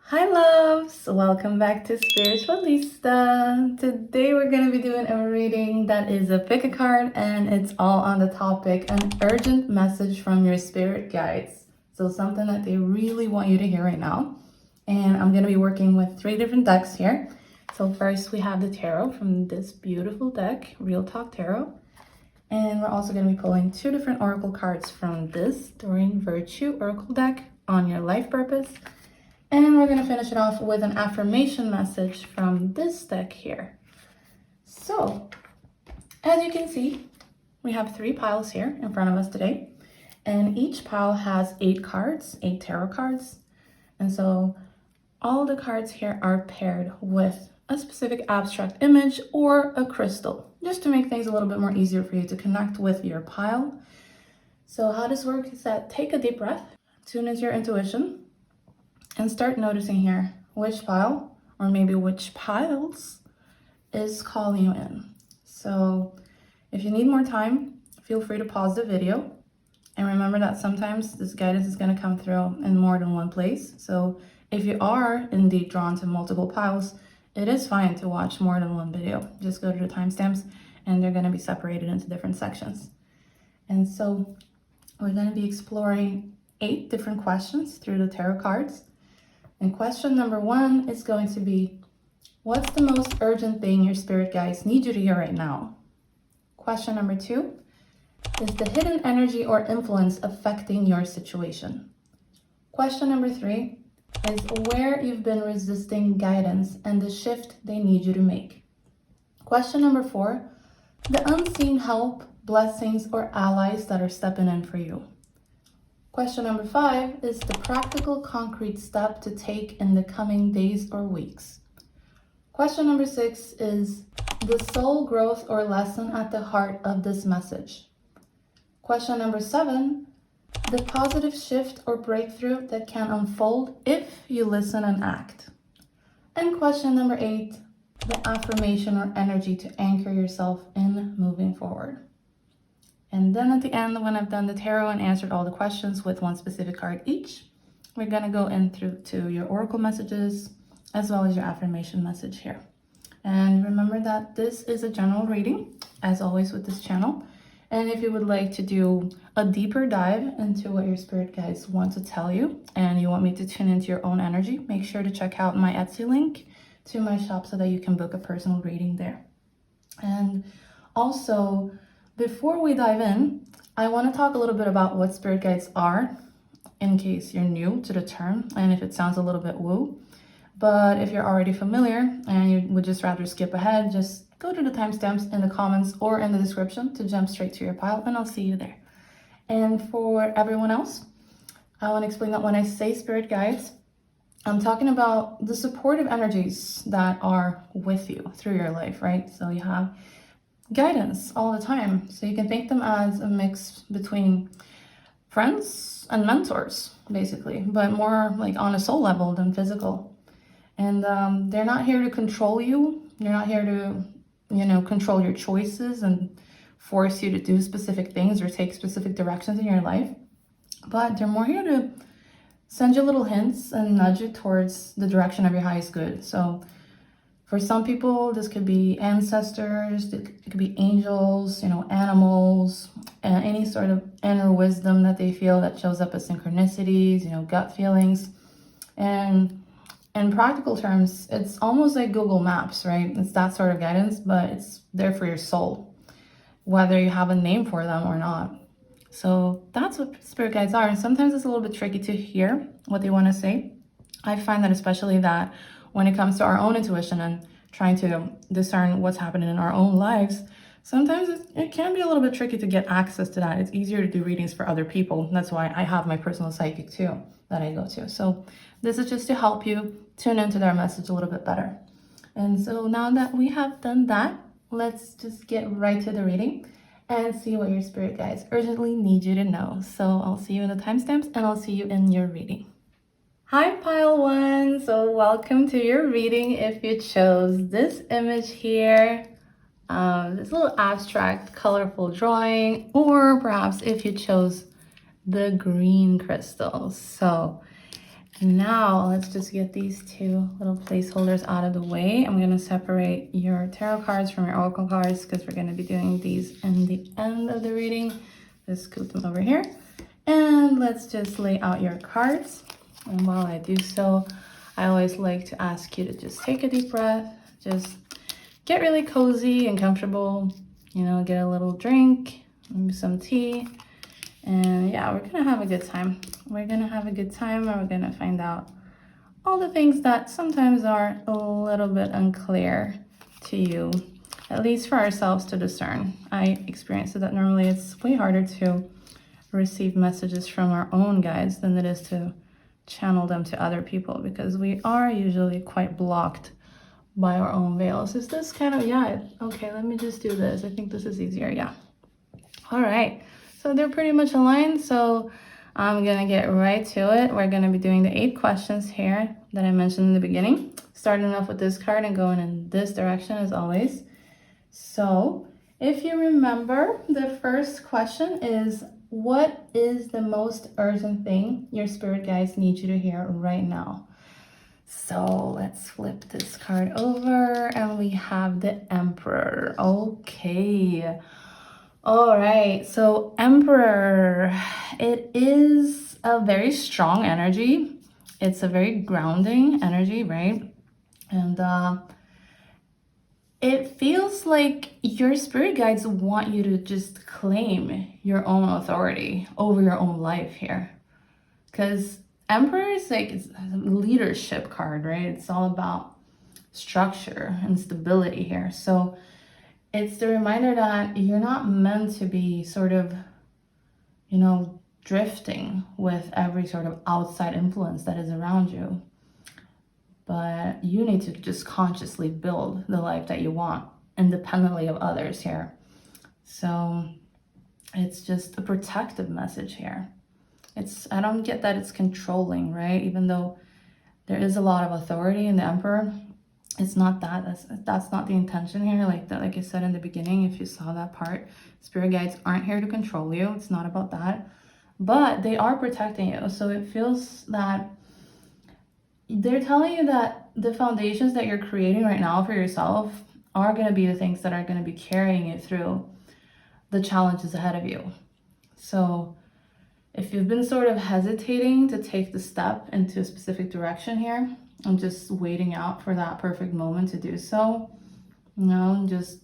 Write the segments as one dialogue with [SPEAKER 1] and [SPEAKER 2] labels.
[SPEAKER 1] Hi loves, welcome back to Spiritualista. Today we're going to be doing a reading that is a pick a card and it's all on the topic, an urgent message from your spirit guides. So something that they really want you to hear right now. And I'm going to be working with 3 different decks here. So first we have the tarot from this beautiful deck, Real Talk Tarot. And we're also going to be pulling 2 different oracle cards from this Doreen Virtue Oracle deck on your life purpose. And we're going to finish it off with an affirmation message from this deck here. So, as you can see, we have 3 piles here in front of us today. And each pile has 8 cards, 8 tarot cards. And so all the cards here are paired with a specific abstract image or a crystal, just to make things a little bit more easier for you to connect with your pile. So how this works is that take a deep breath, tune into your intuition, and start noticing here which pile, or maybe which piles, is calling you in. So if you need more time, feel free to pause the video. And remember that sometimes this guidance is going to come through in more than one place. So if you are indeed drawn to multiple piles, it is fine to watch more than one video. Just go to the timestamps and they're going to be separated into different sections. And so we're going to be exploring 8 different questions through the tarot cards. And question number 1 is going to be, what's the most urgent thing your spirit guides need you to hear right now? Question number 2, is the hidden energy or influence affecting your situation? Question number 3 is where you've been resisting guidance and the shift they need you to make. Question number 4, the unseen help, blessings, or allies that are stepping in for you. Question number 5 is the practical, concrete step to take in the coming days or weeks. Question number 6 is the soul growth or lesson at the heart of this message. Question number 7, the positive shift or breakthrough that can unfold if you listen and act. And question number 8, the affirmation or energy to anchor yourself in moving forward. And then at the end, when I've done the tarot and answered all the questions with 1 specific card each, we're going to go in through to your oracle messages as well as your affirmation message here. And remember that this is a general reading, as always with this channel. And if you would like to do a deeper dive into what your spirit guides want to tell you, and you want me to tune into your own energy, make sure to check out my Etsy link to my shop so that you can book a personal reading there. And also, before we dive in, I want to talk a little bit about what spirit guides are, in case you're new to the term and if it sounds a little bit woo. But if you're already familiar and you would just rather skip ahead, just go to the timestamps in the comments or in the description to jump straight to your pile, and I'll see you there. And for everyone else, I want to explain that when I say spirit guides, I'm talking about the supportive energies that are with you through your life, right? So you have guidance all the time. So you can think them as a mix between friends and mentors, basically, but more like on a soul level than physical. And they're not here to control you. They're not here to, control your choices and force you to do specific things or take specific directions in your life. But they're more here to send you little hints and nudge you towards the direction of your highest good. So for some people, this could be ancestors, it could be angels, animals, and any sort of inner wisdom that they feel that shows up as synchronicities, gut feelings. And in practical terms, it's almost like Google Maps, right? It's that sort of guidance, but it's there for your soul, whether you have a name for them or not. So that's what spirit guides are. And sometimes it's a little bit tricky to hear what they want to say. I find that especially that when it comes to our own intuition and trying to discern what's happening in our own lives, sometimes it can be a little bit tricky to get access to that. It's easier to do readings for other people. That's why I have my personal psychic too that I go to. So this is just to help you tune into their message a little bit better. And so now that we have done that, let's just get right to the reading and see what your spirit guides urgently need you to know. So I'll see you in the timestamps and I'll see you in your reading. Hi Pile 1, so welcome to your reading if you chose this image here, this little abstract colorful drawing, or perhaps if you chose the green crystals. So Now let's just get these two little placeholders out of the way. I'm going to separate your tarot cards from your oracle cards because we're going to be doing these in the end of the reading. Just scoot them over here. And let's just lay out your cards. And while I do so, I always like to ask you to just take a deep breath. Just get really cozy and comfortable. You know, get a little drink, maybe some tea. And yeah, we're gonna have a good time. We're gonna have a good time, and we're gonna find out all the things that sometimes are a little bit unclear to you, at least for ourselves to discern. I experience that normally it's way harder to receive messages from our own guides than it is to channel them to other people, because we are usually quite blocked by our own veils. Is this kind of, yeah, okay, let me just do this. I think this is easier, yeah. All right, so they're pretty much aligned, so I'm gonna get right to it. We're gonna be doing the 8 questions here that I mentioned in the beginning, starting off with this card and going in this direction as always. So if you remember, the first question is, what is the most urgent thing your spirit guides need you to hear right now? So let's flip this card over and we have the Emperor. Okay. All right. So Emperor, it is a very strong energy. It's a very grounding energy, right? And it feels like your spirit guides want you to just claim your own authority over your own life here. Because Emperor is like, it's a leadership card, right? It's all about structure and stability here. So it's the reminder that you're not meant to be sort of, you know, drifting with every sort of outside influence that is around you. But you need to just consciously build the life that you want independently of others here. So it's just a protective message here. I don't get that it's controlling, right? Even though there is a lot of authority in the Emperor, it's not that. That's not the intention here. Like I said in the beginning, if you saw that part, spirit guides aren't here to control you. It's not about that. But they are protecting you. So it feels that they're telling you that the foundations that you're creating right now for yourself are going to be the things that are going to be carrying you through the challenges ahead of you. So if you've been sort of hesitating to take the step into a specific direction here and just waiting out for that perfect moment to do so, you know, just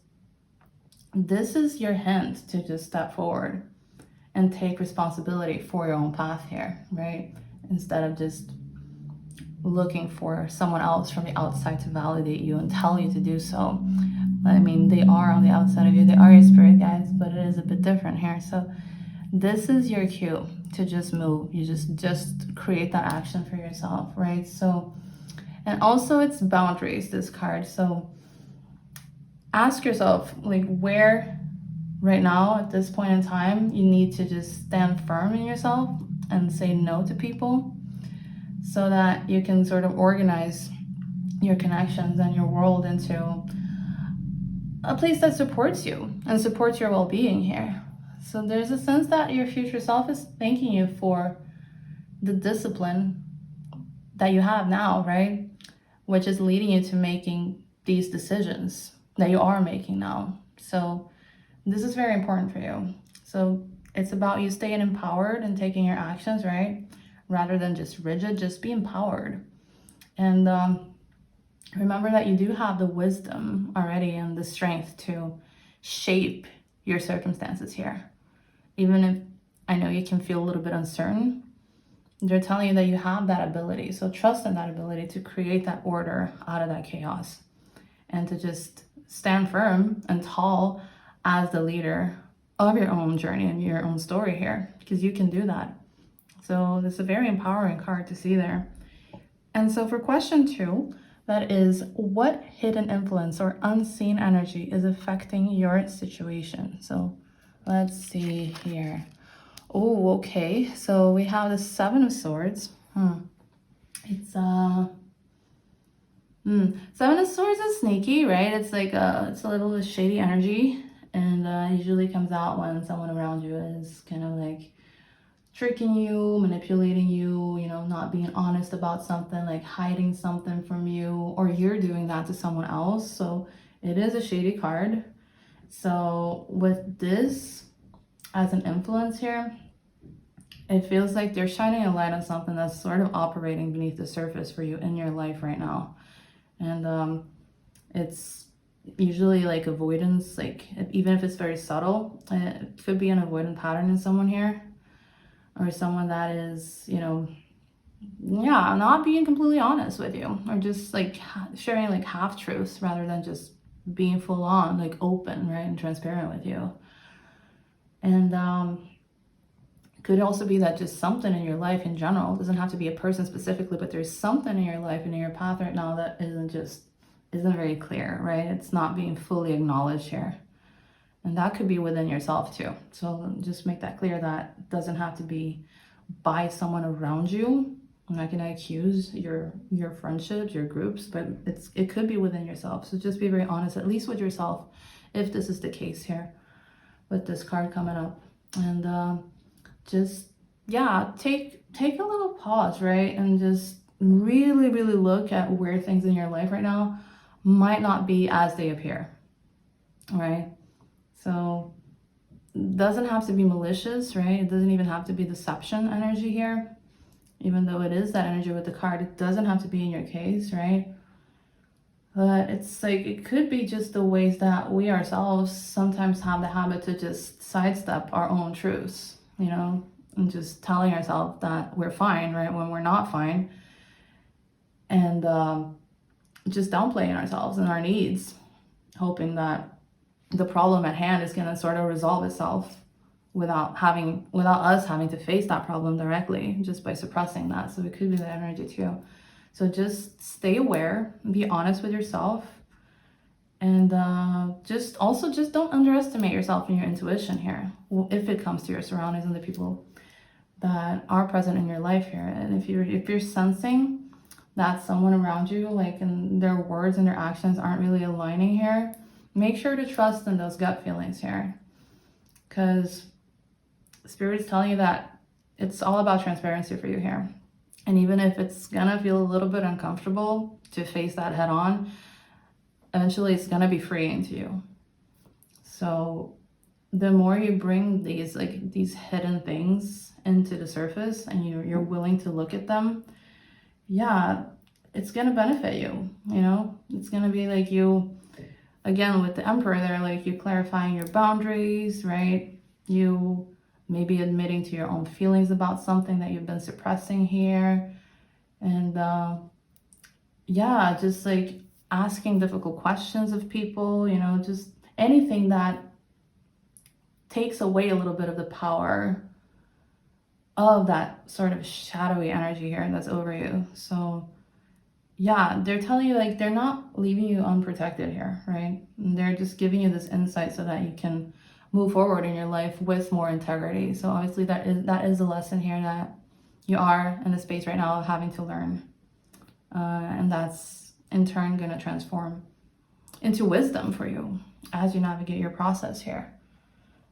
[SPEAKER 1] this is your hint to just step forward and take responsibility for your own path here, right? Instead of just looking for someone else from the outside to validate you and tell you to do so. I mean, they are on the outside of you. They are your spirit guides, but it is a bit different here. So this is your cue to just move. You just create that action for yourself, right? So, and also it's boundaries, this card. So ask yourself, like, where right now at this point in time you need to just stand firm in yourself and say no to people, so that you can sort of organize your connections and your world into a place that supports you and supports your well-being here. So there's a sense that your future self is thanking you for the discipline that you have now, right? Which is leading you to making these decisions that you are making now. So this is very important for you. So it's about you staying empowered and taking your actions, right? Rather than just rigid, just be empowered. And remember that you do have the wisdom already and the strength to shape your circumstances here. Even if I know you can feel a little bit uncertain, they're telling you that you have that ability. So trust in that ability to create that order out of that chaos and to just stand firm and tall as the leader of your own journey and your own story here, because you can do that. So this is a very empowering card to see there. And so for question 2, that is, what hidden influence or unseen energy is affecting your situation? So let's see here. Oh, okay. So we have the 7 of Swords. It's 7 of Swords is sneaky, right? It's like it's a little shady energy, and usually comes out when someone around you is kind of like tricking you, manipulating you, you know, not being honest about something, like hiding something from you, or you're doing that to someone else. So it is a shady card. So with this as an influence here, it feels like they're shining a light on something that's sort of operating beneath the surface for you in your life right now. And it's usually like avoidance, like even if it's very subtle, it could be an avoidant pattern in someone here, or someone that is, you know, yeah, not being completely honest with you, or just like sharing like half truths rather than just being full on, like open, right, and transparent with you. And could also be that just something in your life in general, doesn't have to be a person specifically, but there's something in your life and in your path right now that isn't very clear, right? It's not being fully acknowledged here. And that could be within yourself too. So just make that clear, that it doesn't have to be by someone around you. I'm not gonna accuse your friendships, your groups, but it could be within yourself. So just be very honest, at least with yourself, if this is the case here with this card coming up. And just, yeah, take a little pause, right? And just really, really look at where things in your life right now might not be as they appear, right? So it doesn't have to be malicious, right? It doesn't even have to be deception energy here. Even though it is that energy with the card, it doesn't have to be in your case, right? But it's like, it could be just the ways that we ourselves sometimes have the habit to just sidestep our own truths, you know, and just telling ourselves that we're fine, right, when we're not fine. And just downplaying ourselves and our needs, hoping that the problem at hand is going to sort of resolve itself without us having to face that problem directly, just by suppressing that. So it could be that energy too. So just stay aware, be honest with yourself, and just don't underestimate yourself and your intuition here if it comes to your surroundings and the people that are present in your life here. And if you're sensing that someone around you, like, in their words and their actions aren't really aligning here, make sure to trust in those gut feelings here, because Spirit is telling you that it's all about transparency for you here. And even if it's gonna feel a little bit uncomfortable to face that head on, eventually it's gonna be freeing to you. So the more you bring these hidden things into the surface and you're willing to look at them, yeah, it's gonna benefit you, you know? It's gonna be like you, again, with the Emperor there, like you clarifying your boundaries, right? You maybe admitting to your own feelings about something that you've been suppressing here. And yeah, just like asking difficult questions of people, you know, just anything that takes away a little bit of the power of that sort of shadowy energy here that's over you. So yeah, they're telling you, like, they're not leaving you unprotected here, right? And they're just giving you this insight so that you can move forward in your life with more integrity. So obviously that is a lesson here that you are in the space right now of having to learn. And that's in turn going to transform into wisdom for you as you navigate your process here.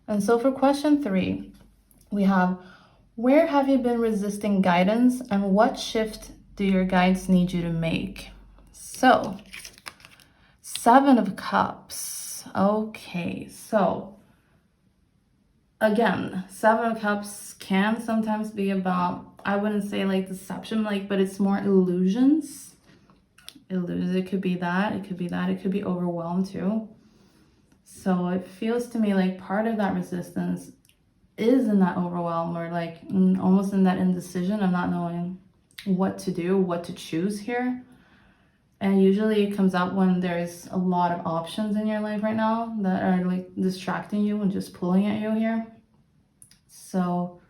[SPEAKER 1] And so for question 3, we have, where have you been resisting guidance, and what shift do your guides need you to make? So 7 of Cups. Okay, so again, 7 of Cups can sometimes be about, I wouldn't say like deception, like, but it's more illusions. It could be that, it could be overwhelmed too. So it feels to me like part of that resistance is in that overwhelm, or like almost in that indecision of not knowing what to do, what to choose here. And usually it comes up when there's a lot of options in your life right now that are like distracting you and just pulling at you here. So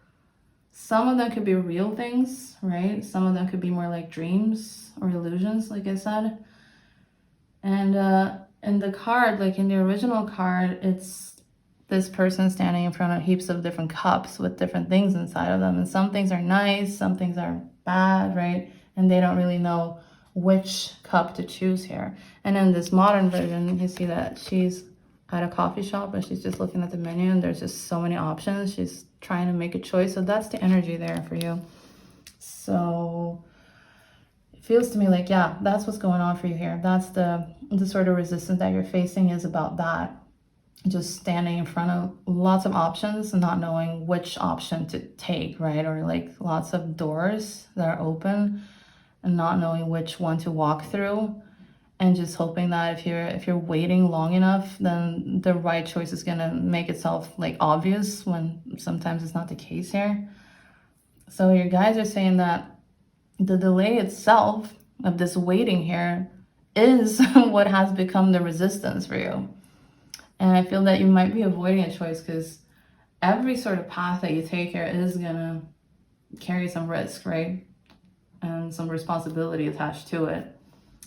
[SPEAKER 1] some of them could be real things, right? Some of them could be more like dreams or illusions, like I said. And in the card, like in the original card, it's this person standing in front of heaps of different cups with different things inside of them. And some things are nice, some things are bad, right? And they don't really know which cup to choose here. And in this modern version, you see that she's at a coffee shop and she's just looking at the menu and there's just so many options. She's trying to make a choice. So that's the energy there for you. So it feels to me like, yeah, that's what's going on for you here. That's the sort of resistance that you're facing is about that. Just standing in front of lots of options and not knowing which option to take, right? Or like lots of doors that are open and not knowing which one to walk through, and just hoping that if you're waiting long enough, then the right choice is gonna make itself like obvious, when sometimes it's not the case here. So your guides are saying that the delay itself of this waiting here is what has become the resistance for you. And I feel that you might be avoiding a choice because every sort of path that you take here is gonna carry some risk, right? And some responsibility attached to it.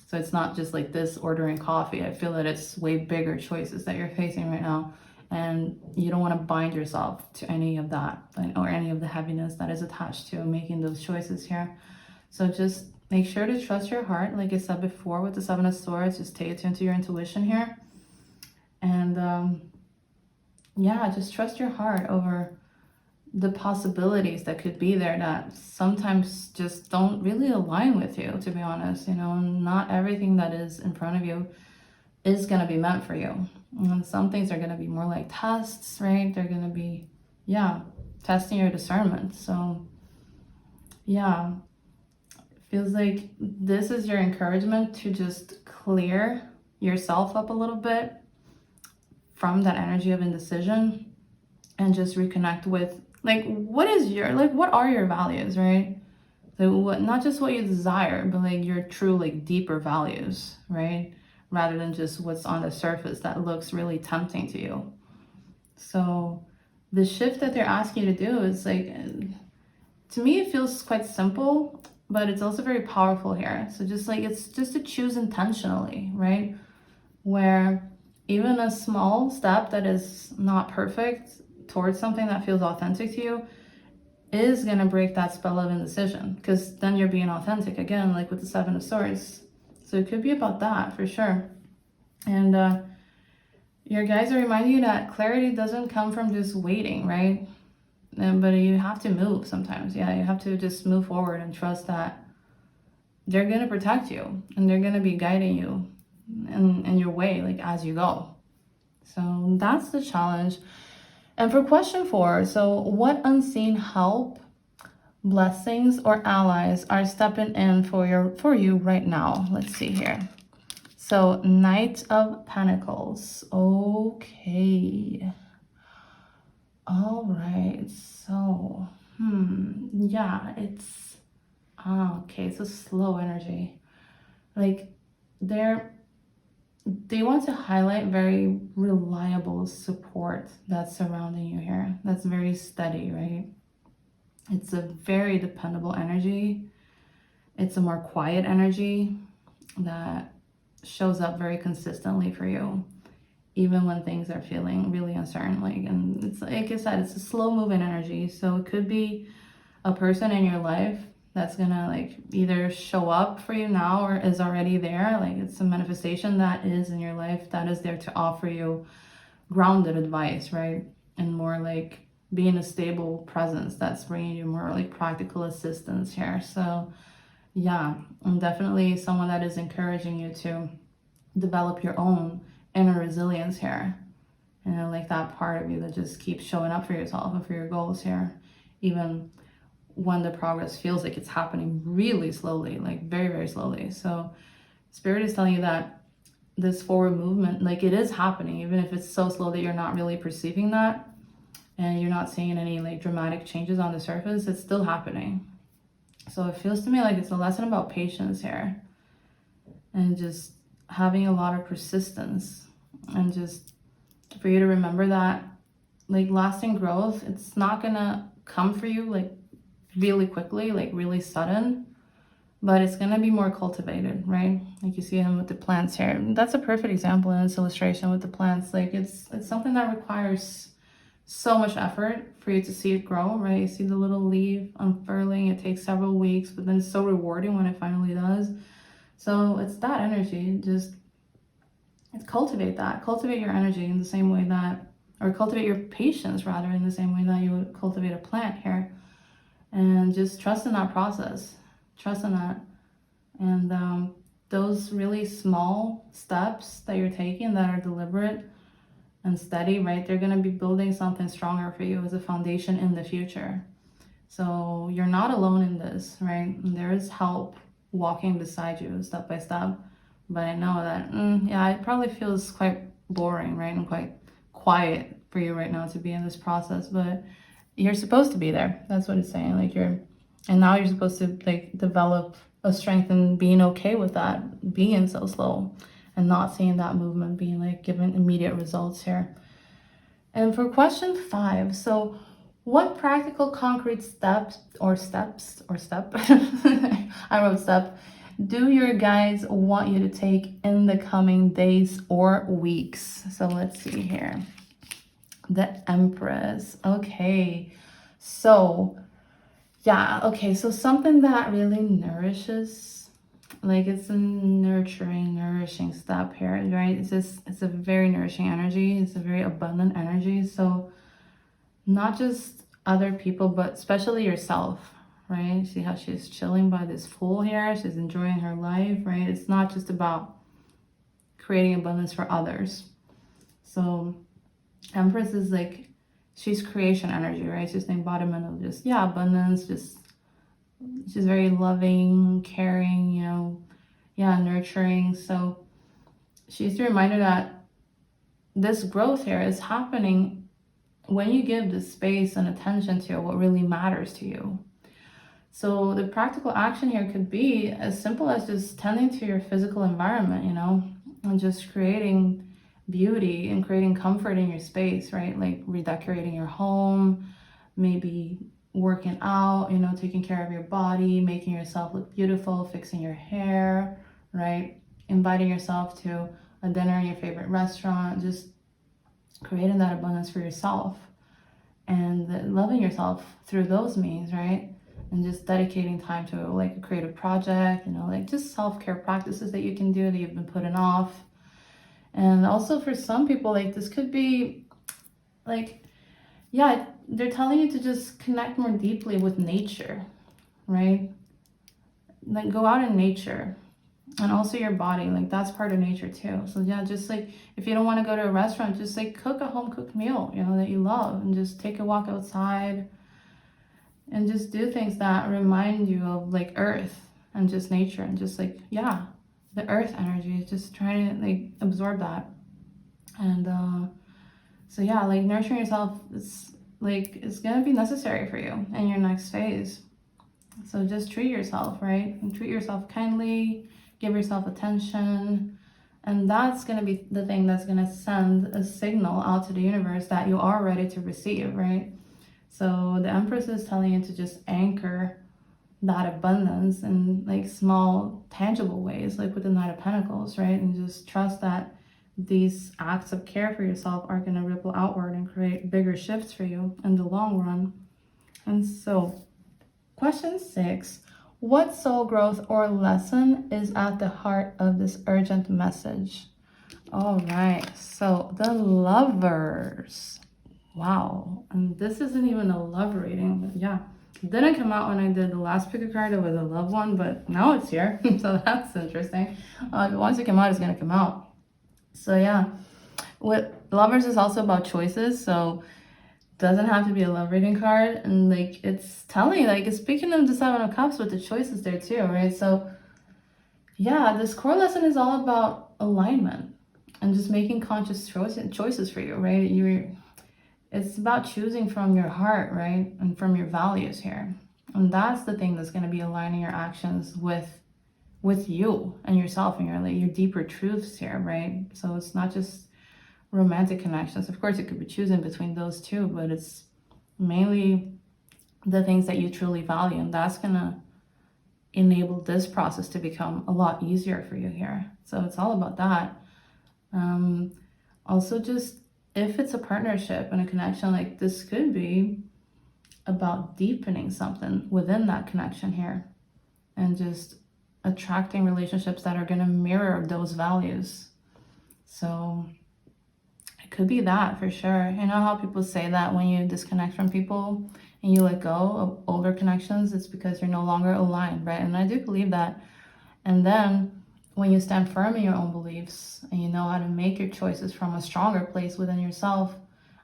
[SPEAKER 1] So it's not just like this ordering coffee. I feel that it's way bigger choices that you're facing right now. And you don't want to bind yourself to any of that or any of the heaviness that is attached to making those choices here. So just make sure to trust your heart. Like I said before with the Seven of Swords, just take it into your intuition here. And yeah, just trust your heart over the possibilities that could be there that sometimes just don't really align with you, to be honest. You know, not everything that is in front of you is going to be meant for you. And some things are going to be more like tests, right? They're going to be, yeah, testing your discernment. So yeah, it feels like this is your encouragement to just clear yourself up a little bit from that energy of indecision and just reconnect with like what are your values, right? So what, not just what you desire, but like your true like deeper values, right? Rather than just what's on the surface that looks really tempting to you. So the shift that they're asking you to do is like, to me it feels quite simple, but it's also very powerful here. So just like, it's just to choose intentionally, right? Where even a small step that is not perfect towards something that feels authentic to you is going to break that spell of indecision, because then you're being authentic again, like with the Seven of Swords. So it could be about that for sure. And your guides are reminding you that clarity doesn't come from just waiting, right? But you have to move sometimes. Yeah, you have to just move forward and trust that they're going to protect you and they're going to be guiding you in your way, like as you go. So that's the challenge. And for question 4, so what unseen help, blessings, or allies are stepping in for you right now? Let's see here. So Knight of Pentacles. Okay. All right. So, yeah, it's okay. It's a slow energy. Like they want to highlight very reliable support that's surrounding you here. That's very steady, right? It's a very dependable energy. It's a more quiet energy that shows up very consistently for you, even when things are feeling really uncertain. And it's like I said, it's a slow moving energy. So it could be a person in your life that's gonna like either show up for you now or is already there. Like it's a manifestation that is in your life that is there to offer you grounded advice, right? And more like being a stable presence that's bringing you more like practical assistance here. So yeah, I'm definitely someone that is encouraging you to develop your own inner resilience here. And like that part of you that just keeps showing up for yourself and for your goals here, even when the progress feels like it's happening really slowly, like very, very slowly. So Spirit is telling you that this forward movement, like it is happening, even if it's so slow that you're not really perceiving that and you're not seeing any like dramatic changes on the surface, it's still happening. So it feels to me like it's a lesson about patience here and just having a lot of persistence, and just for you to remember that like lasting growth, it's not gonna come for you like really quickly, like really sudden, but it's gonna be more cultivated, right? Like you see him with the plants here. That's a perfect example in this illustration with the plants. Like it's something that requires so much effort for you to see it grow, right? You see the little leaf unfurling. It takes several weeks, but then it's so rewarding when it finally does. So it's that energy. Just cultivate that. Cultivate your energy in the same way that, or cultivate your patience rather, in the same way that you would cultivate a plant here. And just trust in that process. Trust in that. And those really small steps that you're taking that are deliberate and steady, right? They're going to be building something stronger for you as a foundation in the future. So you're not alone in this, right? And there is help walking beside you step by step. But I know that, yeah, it probably feels quite boring, right? And quite quiet for you right now to be in this process. But you're supposed to be there. That's what it's saying. Like and now you're supposed to like develop a strength in being okay with that, being so slow and not seeing that movement being like given immediate results here. And for question 5, so what practical concrete steps or step, I wrote step, do your guides want you to take in the coming days or weeks? So let's see here. The Empress. Okay. So, yeah. Okay. So something that really nourishes, like it's a nourishing step here, right? It's a very nourishing energy. It's a very abundant energy. So not just other people, but especially yourself, right? See how she's chilling by this pool here. She's enjoying her life, right? It's not just about creating abundance for others. So Empress is like, she's creation energy, right? She's the embodiment of just, yeah, abundance, just, she's very loving, caring, you know, yeah, nurturing. So she's the reminder that this growth here is happening when you give the space and attention to what really matters to you. So the practical action here could be as simple as just tending to your physical environment, you know, and just creating beauty and creating comfort in your space, right? Like redecorating your home, maybe working out, you know, taking care of your body, making yourself look beautiful, fixing your hair, right? Inviting yourself to a dinner in your favorite restaurant, just creating that abundance for yourself and loving yourself through those means, right? And just dedicating time to like a creative project, you know, like just self-care practices that you can do that you've been putting off. And also for some people, like this could be like, yeah, they're telling you to just connect more deeply with nature, right? Like go out in nature and also your body, like that's part of nature too. So yeah, just like if you don't want to go to a restaurant, just like cook a home cooked meal, you know, that you love, and just take a walk outside and just do things that remind you of like earth and just nature and just like, yeah, the earth energy, just trying to like absorb that. And so yeah, like nurturing yourself is like, it's gonna be necessary for you in your next phase. So just treat yourself, right? And treat yourself kindly, give yourself attention. And that's gonna be the thing that's gonna send a signal out to the universe that you are ready to receive, right? So the Empress is telling you to just anchor that abundance in like small, tangible ways, like with the Knight of Pentacles, right? And just trust that these acts of care for yourself are going to ripple outward and create bigger shifts for you in the long run. And so, question 6, what soul growth or lesson is at the heart of this urgent message? All right, so the Lovers. Wow, and this isn't even a love reading, but yeah. It didn't come out when I did the last pick a card. It was a love one, but now it's here. So that's interesting. Once it come out, it's going to come out. So yeah, what Lovers is also about choices. So doesn't have to be a love reading card. And like, it's telling you, like, it's speaking of the 7 of Cups with the choices there too, right? So yeah, this core lesson is all about alignment and just making conscious choices for you, right? It's about choosing from your heart, right? And from your values here. And that's the thing that's going to be aligning your actions with you and yourself and your deeper truths here, right? So it's not just romantic connections. Of course, it could be choosing between those two, but it's mainly the things that you truly value. And that's going to enable this process to become a lot easier for you here. So it's all about that. Also, just if it's a partnership and a connection, like this could be about deepening something within that connection here and just attracting relationships that are going to mirror those values. So it could be that for sure. You know how people say that when you disconnect from people and you let go of older connections, it's because you're no longer aligned, right? And I do believe that. And then when you stand firm in your own beliefs and you know how to make your choices from a stronger place within yourself,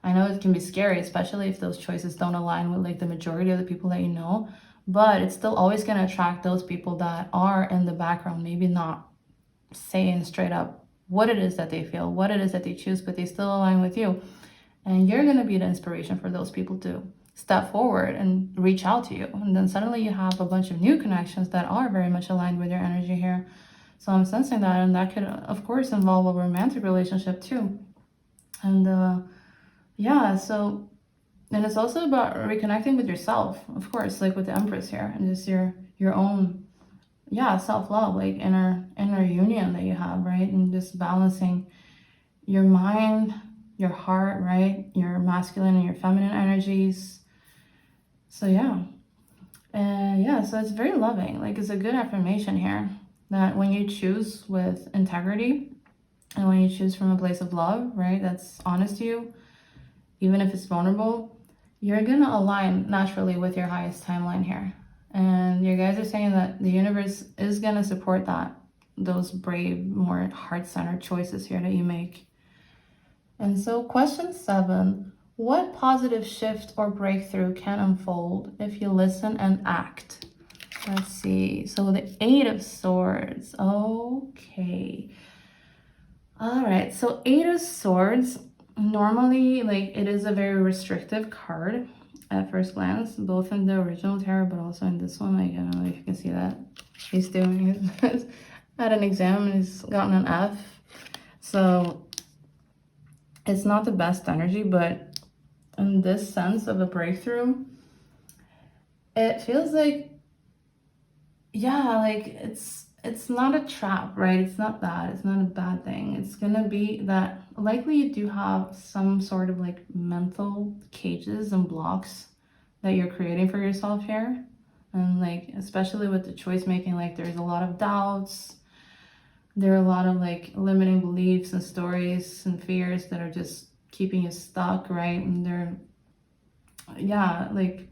[SPEAKER 1] I know it can be scary, especially if those choices don't align with like the majority of the people that you know, but it's still always going to attract those people that are in the background, maybe not saying straight up what it is that they feel, what it is that they choose, but they still align with you. And you're going to be the inspiration for those people to step forward and reach out to you. And then suddenly you have a bunch of new connections that are very much aligned with your energy here. So I'm sensing that, and that could, of course, involve a romantic relationship too. And yeah, so, and it's also about reconnecting with yourself, of course, like with the Empress here, and just your own, yeah, self-love, like inner union that you have, right? And just balancing your mind, your heart, right? Your masculine and your feminine energies. So yeah. And yeah, so it's very loving. Like it's a good affirmation here that when you choose with integrity and when you choose from a place of love, right? That's honest to you, even if it's vulnerable, you're gonna align naturally with your highest timeline here. And you guys are saying that the universe is gonna support that, those brave, more heart-centered choices here that you make. And so question 7, what positive shift or breakthrough can unfold if you listen and act? Let's see. So the 8 of Swords. Okay. All right. So 8 of Swords, normally, like, it is a very restrictive card at first glance, both in the original tarot, but also in this one. Like, I don't know if you can see that. He's doing it at an exam and he's gotten an F. So it's not the best energy, but in this sense of a breakthrough, it feels like, yeah, like it's not a trap, right? It's not that. It's not a bad thing. It's gonna be that likely you do have some sort of like mental cages and blocks that you're creating for yourself here. And like, especially with the choice making, like there's a lot of doubts. There are a lot of like limiting beliefs and stories and fears that are just keeping you stuck, right? And yeah, like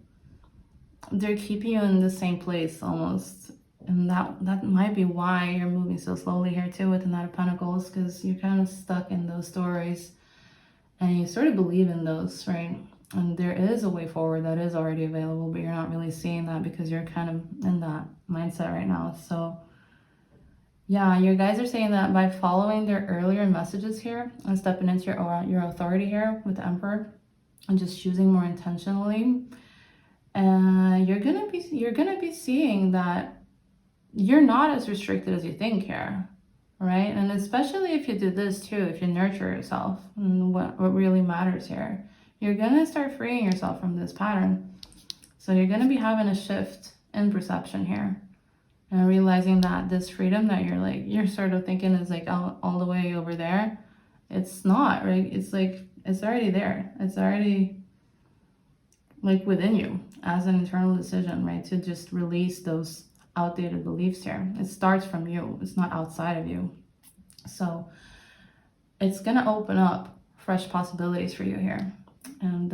[SPEAKER 1] they're keeping you in the same place almost. And that might be why you're moving so slowly here too with the Knight of Pentacles, because you're kind of stuck in those stories and you sort of believe in those, right? And there is a way forward that is already available, but you're not really seeing that because you're kind of in that mindset right now. So yeah, your guys are saying that by following their earlier messages here and stepping into your authority here with the Emperor and just choosing more intentionally, you're gonna be seeing that you're not as restricted as you think here, right? And especially if you do this too, if you nurture yourself and what really matters here, you're gonna start freeing yourself from this pattern. So you're gonna be having a shift in perception here. And realizing that this freedom that you're sort of thinking is like all the way over there, it's not, right? It's like, it's already there. It's already like within you as an internal decision, right? To just release those outdated beliefs here. It starts from you. It's not outside of you. So it's going to open up fresh possibilities for you here. And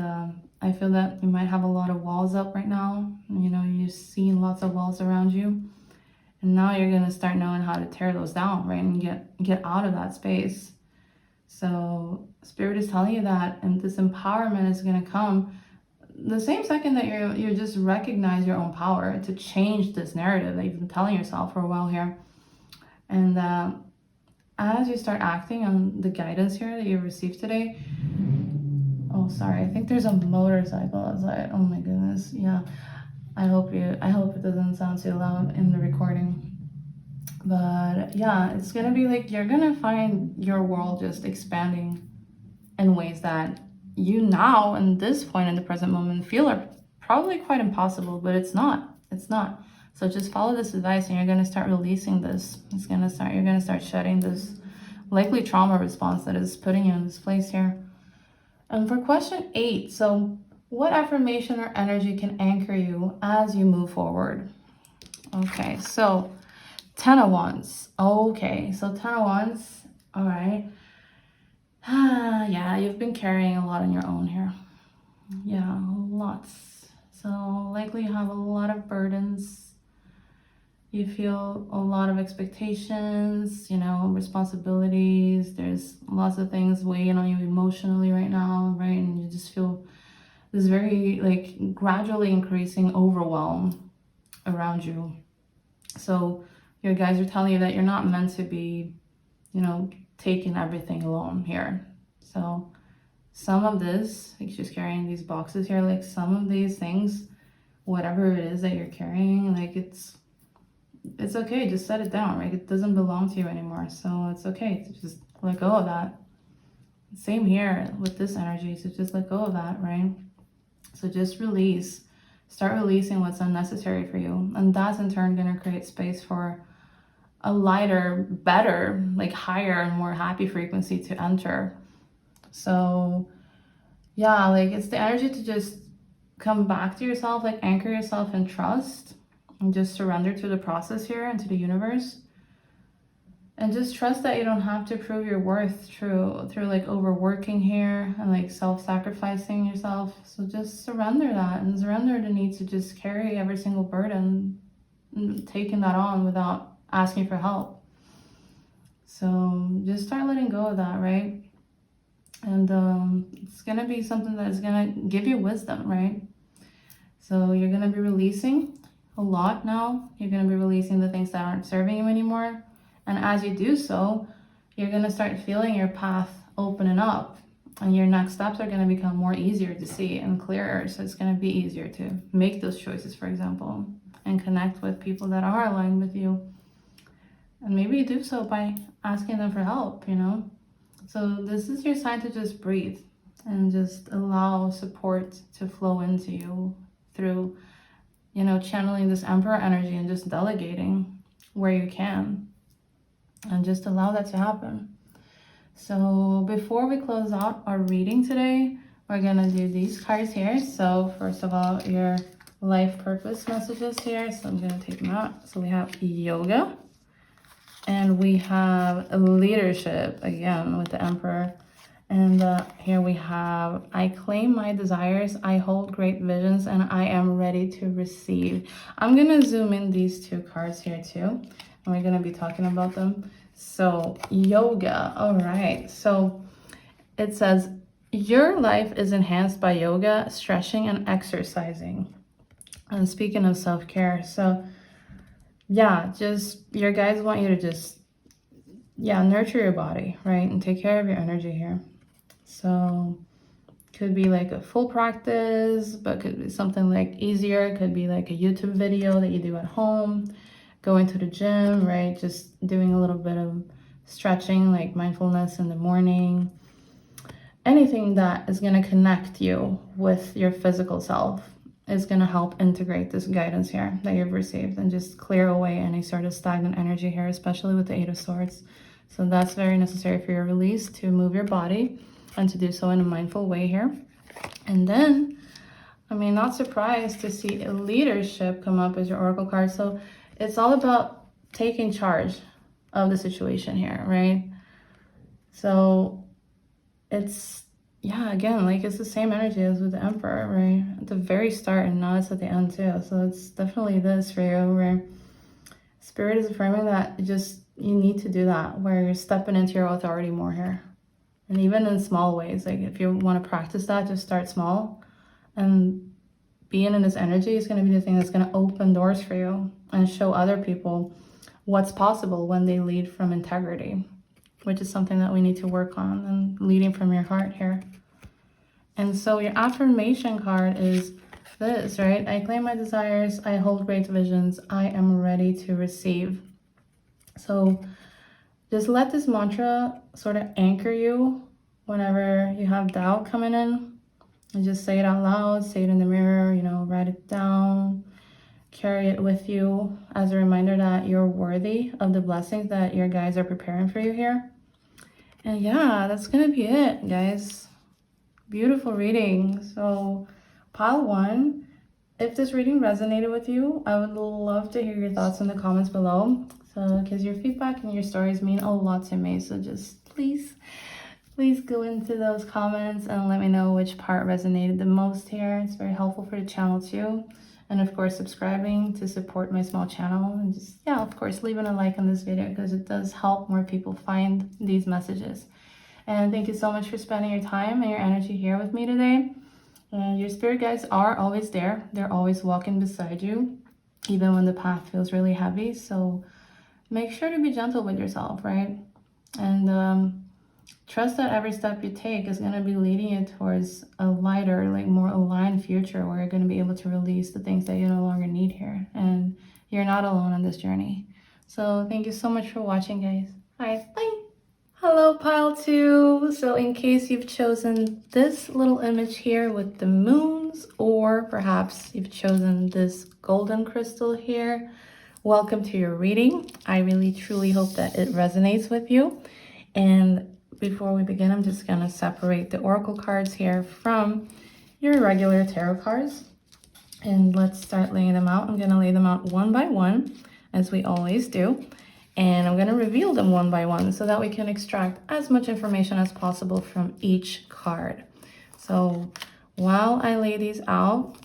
[SPEAKER 1] I feel that you might have a lot of walls up right now. You know, you're seeing lots of walls around you. And now you're going to start knowing how to tear those down, right? And get out of that space. So Spirit is telling you that, and this empowerment is going to come the same second that you just recognize your own power to change this narrative that you've been telling yourself for a while here. And as you start acting on the guidance here that you received today, oh, sorry, I think there's a motorcycle outside. Oh my goodness. Yeah. I hope it doesn't sound too loud in the recording. But yeah, it's gonna be like you're gonna find your world just expanding in ways that you now, in this point in the present moment, feel are probably quite impossible, but it's not. It's not. So just follow this advice and you're gonna start releasing this. You're gonna start shedding this likely trauma response that is putting you in this place here. And for question 8, so what affirmation or energy can anchor you as you move forward? Okay, so 10 of Wands. Okay, so 10 of Wands. All right. Yeah, you've been carrying a lot on your own here. Yeah, lots. So likely you have a lot of burdens. You feel a lot of expectations, you know, responsibilities. There's lots of things weighing on you emotionally right now, right? And you just feel this very like gradually increasing overwhelm around you. So your guys are telling you that you're not meant to be, you know, taking everything alone here. So some of this, like she's carrying these boxes here, like some of these things, whatever it is that you're carrying, like it's okay, just set it down, right? It doesn't belong to you anymore. So it's okay to just let go of that. Same here with this energy, so just let go of that, right? So just release. Start releasing what's unnecessary for you. And that's in turn going to create space for a lighter, better, like higher and more happy frequency to enter. So yeah, like it's the energy to just come back to yourself, like anchor yourself in trust and just surrender to the process here and to the universe. And just trust that you don't have to prove your worth through like overworking here and like self-sacrificing yourself. So just surrender that and surrender the need to just carry every single burden and taking that on without asking for help. So just start letting go of that, right? And it's gonna be something that's gonna give you wisdom, right? So you're gonna be releasing a lot now. You're gonna be releasing the things that aren't serving you anymore. And as you do so, you're gonna start feeling your path opening up, and your next steps are gonna become more easier to see and clearer. So it's gonna be easier to make those choices, for example, and connect with people that are aligned with you. And maybe you do so by asking them for help, you know? So this is your sign to just breathe and just allow support to flow into you through, you know, channeling this Emperor energy and just delegating where you can. And just allow that to happen. So before we close out our reading today, we're gonna do these cards here. So first of all, your life purpose messages here. So I'm gonna take them out. So we have yoga, and we have leadership again with the Emperor. And here we have, I claim my desires, I hold great visions, and I am ready to receive. I'm gonna zoom in these two cards here too, and we're gonna be talking about them. So yoga, all right. So it says, your life is enhanced by yoga, stretching, and exercising. And speaking of self-care, so yeah, just your guys want you to just, yeah, nurture your body, right? And take care of your energy here. So could be like a full practice, but could be something like easier. It could be like a YouTube video that you do at home, going to the gym, right? Just doing a little bit of stretching, like mindfulness in the morning. Anything that is going to connect you with your physical self is going to help integrate this guidance here that you've received and just clear away any sort of stagnant energy here, especially with the Eight of Swords. So that's very necessary for your release, to move your body and to do so in a mindful way here. And then, I mean, not surprised to see leadership come up as your oracle card. So it's all about taking charge of the situation here, right? So it's, yeah, again, like it's the same energy as with the Emperor, right? At the very start, and now it's at the end too. So it's definitely this for you, where Spirit is affirming that you need to do that, where you're stepping into your authority more here. And even in small ways, like if you want to practice that, just start small. And being in this energy is going to be the thing that's going to open doors for you and show other people what's possible when they lead from integrity, which is something that we need to work on, and leading from your heart here. And so your affirmation card is this, right? I claim my desires, I hold great visions, I am ready to receive. So just let this mantra sort of anchor you whenever you have doubt coming in. And just say it out loud, say it in the mirror, you know, write it down, carry it with you as a reminder that you're worthy of the blessings that your guides are preparing for you here. And yeah, that's gonna be it, guys. Beautiful reading. So pile one, if this reading resonated with you, I would love to hear your thoughts in the comments below. So because your feedback and your stories mean a lot to me, so just please Please go into those comments and let me know which part resonated the most here. It's very helpful for the channel too. And of course, subscribing to support my small channel, and just, yeah, of course, leaving a like on this video because it does help more people find these messages. And thank you so much for spending your time and your energy here with me today. And your spirit guides are always there. They're always walking beside you, even when the path feels really heavy. So make sure to be gentle with yourself, right? And trust that every step you take is going to be leading you towards a lighter, like more aligned future where you're going to be able to release the things that you no longer need here. And you're not alone on this journey. So thank you so much for watching, guys. All right, bye. Hello, pile 2. So in case you've chosen this little image here with the moons, or perhaps you've chosen this golden crystal here, welcome to your reading. I really truly hope that it resonates with you. And before we begin, I'm just going to separate the oracle cards here from your regular tarot cards. And let's start laying them out. I'm going to lay them out one by one, as we always do. And I'm going to reveal them one by one so that we can extract as much information as possible from each card. So while I lay these out,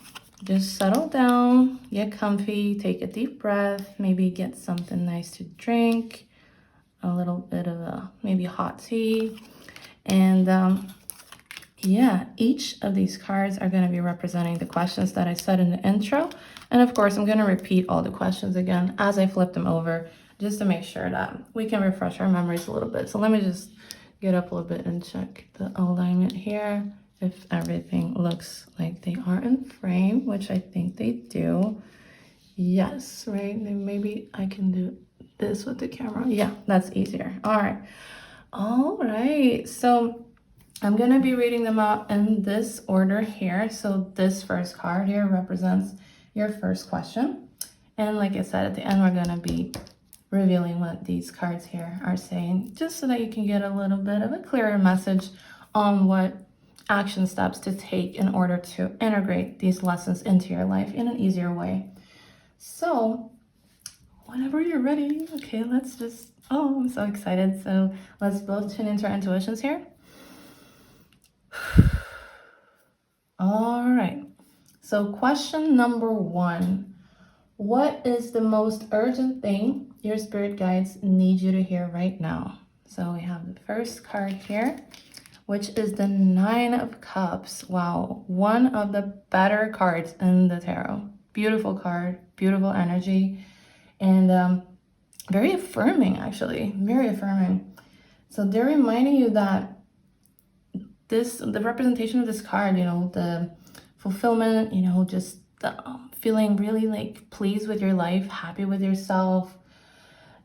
[SPEAKER 1] just settle down, get comfy, take a deep breath, maybe get something nice to drink, a little bit of maybe hot tea. And yeah, each of these cards are going to be representing the questions that I said in the intro. And of course, I'm going to repeat all the questions again as I flip them over, just to make sure that we can refresh our memories a little bit. So let me just get up a little bit and check the alignment here. If everything looks like they are in frame, which I think they do. Yes, right? Then maybe I can do this with the camera. Yeah, that's easier. All right. So I'm going to be reading them out in this order here. So this first card here represents your first question. And like I said, at the end, we're going to be revealing what these cards here are saying, just so that you can get a little bit of a clearer message on what action steps to take in order to integrate these lessons into your life in an easier way. So whenever you're ready, okay, let's just, oh, I'm so excited. So let's both tune into our intuitions here. All right. So question number 1. What is the most urgent thing your spirit guides need you to hear right now? So we have the first card here, which is the 9 of Cups. Wow, one of the better cards in the tarot. Beautiful card, beautiful energy, and very affirming, actually, very affirming. So they're reminding you that the representation of this card, you know, the fulfillment, you know, just the feeling really like pleased with your life, happy with yourself,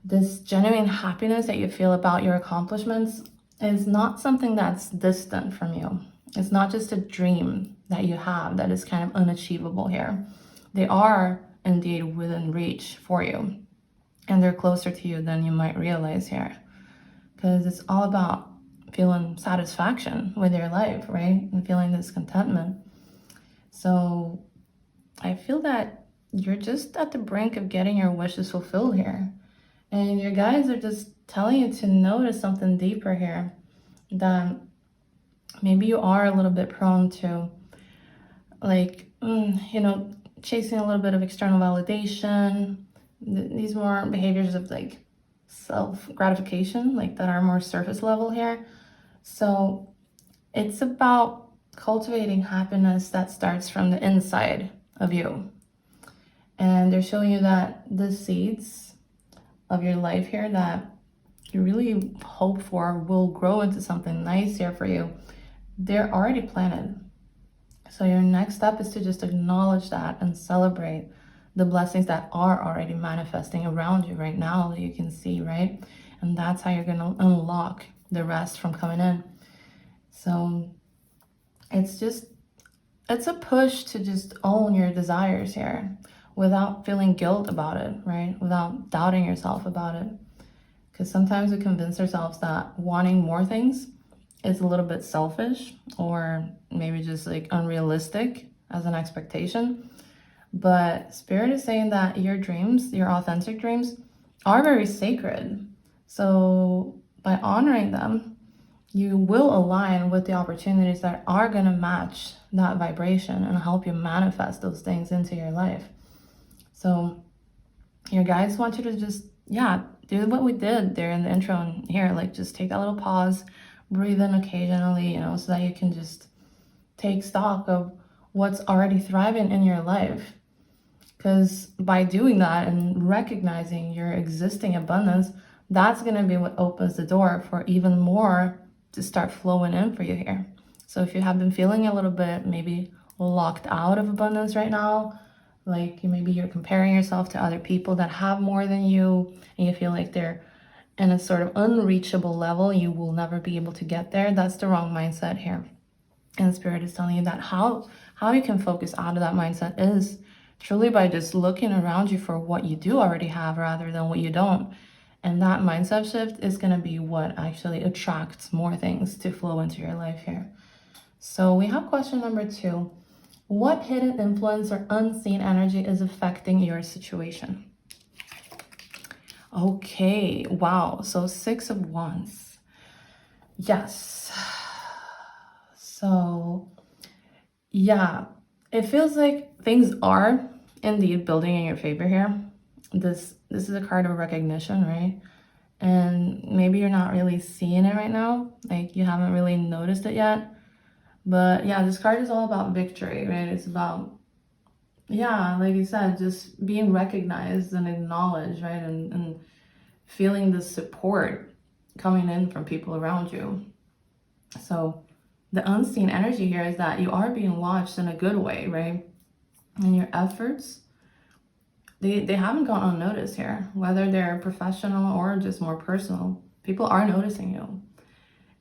[SPEAKER 1] this genuine happiness that you feel about your accomplishments is not something that's distant from you. It's not just a dream that you have that is kind of unachievable here. They are indeed within reach for you, and they're closer to you than you might realize here, because it's all about feeling satisfaction with your life, right? And feeling this contentment. So I feel that you're just at the brink of getting your wishes fulfilled here. And your guides are just telling you to notice something deeper here, that maybe you are a little bit prone to, like, you know, chasing a little bit of external validation, these more behaviors of like self-gratification, like that are more surface level here. So it's about cultivating happiness that starts from the inside of you. And they're showing you that the seeds of your life here that you really hope for will grow into something nice here for you. They're already planted. So your next step is to just acknowledge that and celebrate the blessings that are already manifesting around you right now that you can see, right? And that's how you're going to unlock the rest from coming in. So it's a push to just own your desires here without feeling guilt about it, right? Without doubting yourself about it. Because sometimes we convince ourselves that wanting more things is a little bit selfish, or maybe just like unrealistic as an expectation. But Spirit is saying that your dreams, your authentic dreams, are very sacred. So by honoring them you will align with the opportunities that are going to match that vibration and help you manifest those things into your life. So your guides want you to just, do what we did there in the intro and here, like just take a little pause, breathe in occasionally, so that you can just take stock of what's already thriving in your life. Because by doing that and recognizing your existing abundance, that's going to be what opens the door for even more to start flowing in for you here. So if you have been feeling a little bit maybe locked out of abundance right now, like maybe you're comparing yourself to other people that have more than you, and you feel like they're in a sort of unreachable level, you will never be able to get there, that's the wrong mindset here. And Spirit is telling you that how you can focus out of that mindset is truly by just looking around you for what you do already have rather than what you don't. And that mindset shift is going to be what actually attracts more things to flow into your life here. So we have question number 2. What hidden influence or unseen energy is affecting your situation? Okay, wow. So 6 of Wands. Yes. So yeah, it feels like things are indeed building in your favor here. This is a card of recognition, right? And maybe you're not really seeing it right now, like you haven't really noticed it yet. But yeah, this card is all about victory, right? It's about, like you said, just being recognized and acknowledged, right? And feeling the support coming in from people around you. So the unseen energy here is that you are being watched in a good way, right? And your efforts, they haven't gone unnoticed here, whether they're professional or just more personal. People are noticing you,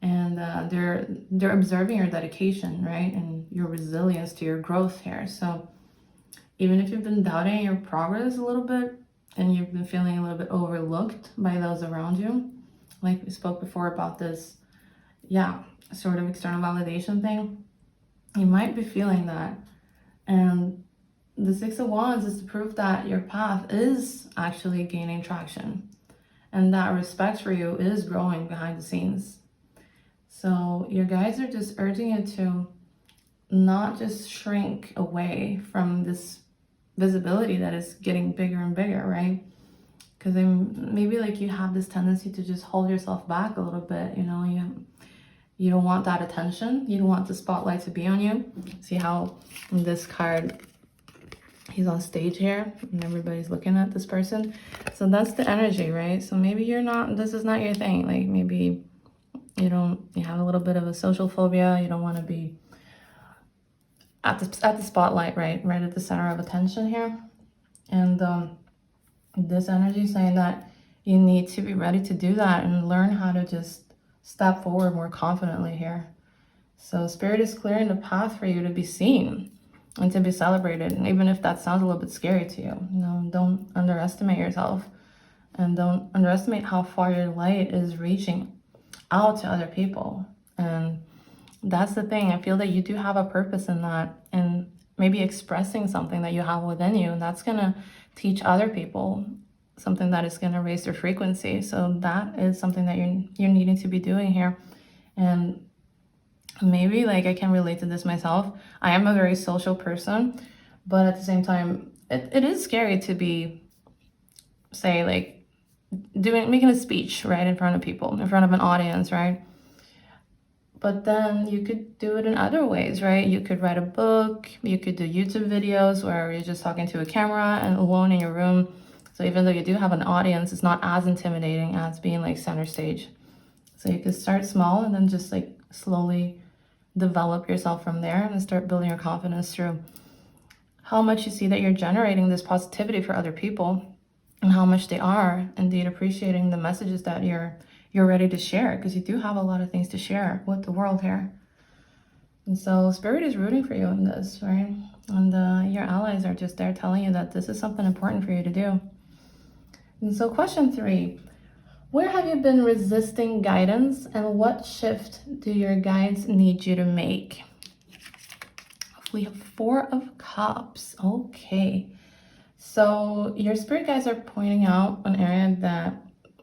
[SPEAKER 1] and they're observing your dedication, right, and your resilience to your growth here. So even if you've been doubting your progress a little bit and you've been feeling a little bit overlooked by those around you, like we spoke before about this, sort of external validation thing, you might be feeling that. And the 6 of Wands is to prove that your path is actually gaining traction and that respect for you is growing behind the scenes. So your guides are just urging you to not just shrink away from this visibility that is getting bigger and bigger, right? Because maybe like you have this tendency to just hold yourself back a little bit, you don't want that attention. You don't want the spotlight to be on you. See how in this card, he's on stage here and everybody's looking at this person. So that's the energy, right? So maybe this is not your thing. Like maybe you have a little bit of a social phobia. You don't want to be at the spotlight, right at the center of attention here. And this energy is saying that you need to be ready to do that and learn how to just step forward more confidently here. So Spirit is clearing the path for you to be seen and to be celebrated. And even if that sounds a little bit scary to you, don't underestimate yourself, and don't underestimate how far your light is reaching out to other people. And that's the thing. I feel that you do have a purpose in that, and maybe expressing something that you have within you, and that's going to teach other people something that is going to raise their frequency. So that is something that you're needing to be doing here. And maybe like I can relate to this myself. I am a very social person, but at the same time, it is scary to be, say, like making a speech right in front of people, in front of an audience, right? But then you could do it in other ways, right? You could write a book, you could do YouTube videos where you're just talking to a camera and alone in your room. So even though you do have an audience, it's not as intimidating as being like center stage. So you could start small and then just like slowly develop yourself from there and start building your confidence through how much you see that you're generating this positivity for other people and how much they are indeed appreciating the messages that you're ready to share, because you do have a lot of things to share with the world here. And so Spirit is rooting for you in this, right? And your allies are just there telling you that this is something important for you to do. And so question 3, where have you been resisting guidance, and what shift do your guides need you to make? We have 4 of Cups. Okay. So your spirit guides are pointing out an area that,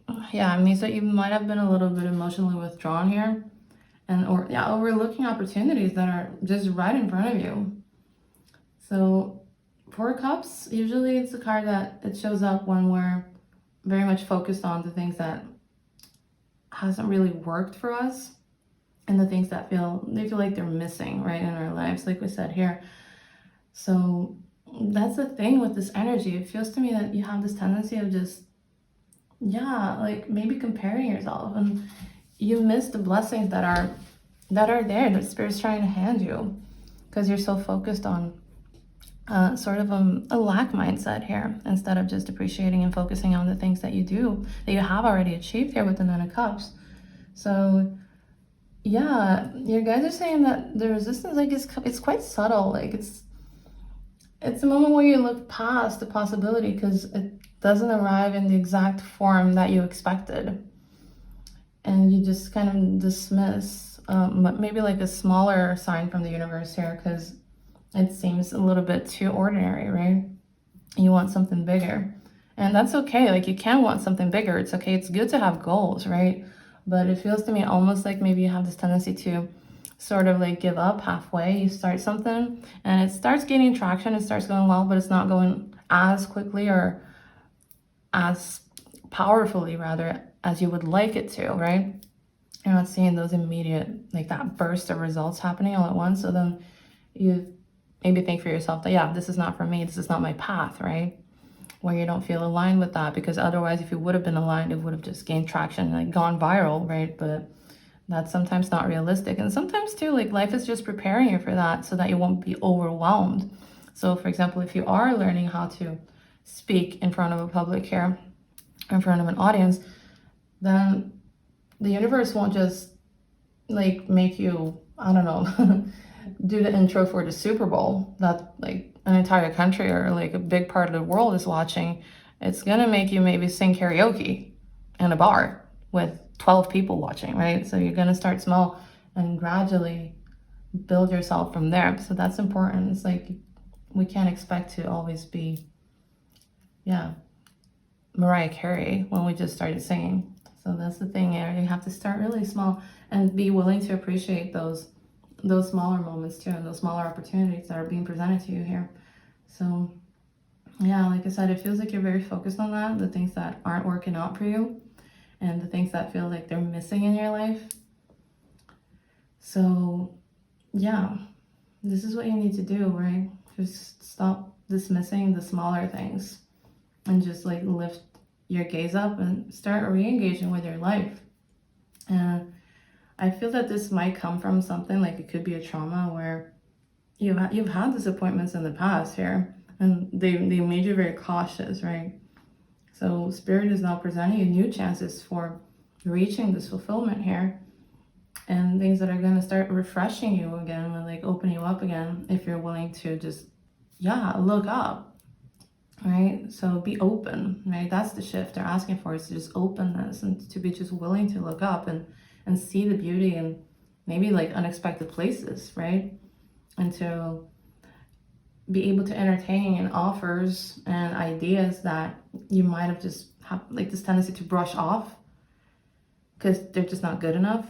[SPEAKER 1] it means that you might have been a little bit emotionally withdrawn here. and overlooking opportunities that are just right in front of you. So 4 Cups, usually it's a card that it shows up when we're very much focused on the things that hasn't really worked for us, and the things that feel like they're missing right in our lives, like we said here. So that's the thing with this energy. It feels to me that you have this tendency of just, like maybe comparing yourself, and you miss the blessings that are there, that Spirit's trying to hand you, because you're so focused on sort of a lack mindset here, instead of just appreciating and focusing on the things that you have already achieved here with the 9 of Cups. So yeah, your guys are saying that the resistance, like, it's quite subtle. Like, it's a moment where you look past the possibility because it doesn't arrive in the exact form that you expected, and you just kind of dismiss maybe like a smaller sign from the universe here, because it seems a little bit too ordinary, right? You want something bigger, and that's okay. Like, you can want something bigger. It's okay. It's good to have goals, right? But it feels to me almost like maybe you have this tendency to sort of like give up halfway. You start something and it starts gaining traction, it starts going well, but it's not going as quickly or as powerfully, rather, as you would like it to, right? You're not seeing those immediate, like that burst of results happening all at once. So then you maybe think for yourself that, yeah, this is not for me, this is not my path, right? Where you don't feel aligned with that, because otherwise, if you would have been aligned, it would have just gained traction and like gone viral, right? But that's sometimes not realistic. And sometimes too, like, life is just preparing you for that so that you won't be overwhelmed. So for example, if you are learning how to speak in front of a public here, in front of an audience, then the universe won't just like make you, I don't know, do the intro for the Super Bowl that like an entire country or like a big part of the world is watching. It's gonna make you maybe sing karaoke in a bar with 12 people watching, right? So you're gonna start small and gradually build yourself from there. So that's important. It's like we can't expect to always be, Mariah Carey when we just started singing. So that's the thing here. You have to start really small and be willing to appreciate those smaller moments too, and those smaller opportunities that are being presented to you here. So yeah, like I said, it feels like you're very focused on that, the things that aren't working out for you and the things that feel like they're missing in your life. So yeah, this is what you need to do, right? Just stop dismissing the smaller things and just like lift your gaze up and start re-engaging with your life. And I feel that this might come from something like, it could be a trauma where you've had disappointments in the past here, and they made you very cautious, right? So Spirit is now presenting you new chances for reaching this fulfillment here, and things that are going to start refreshing you again, and like open you up again, if you're willing to just look up, right? So be open, right? That's the shift they're asking for, is just openness, and to be just willing to look up and see the beauty in maybe like unexpected places, right? And to be able to entertain offers and ideas that you might have just have like this tendency to brush off because they're just not good enough.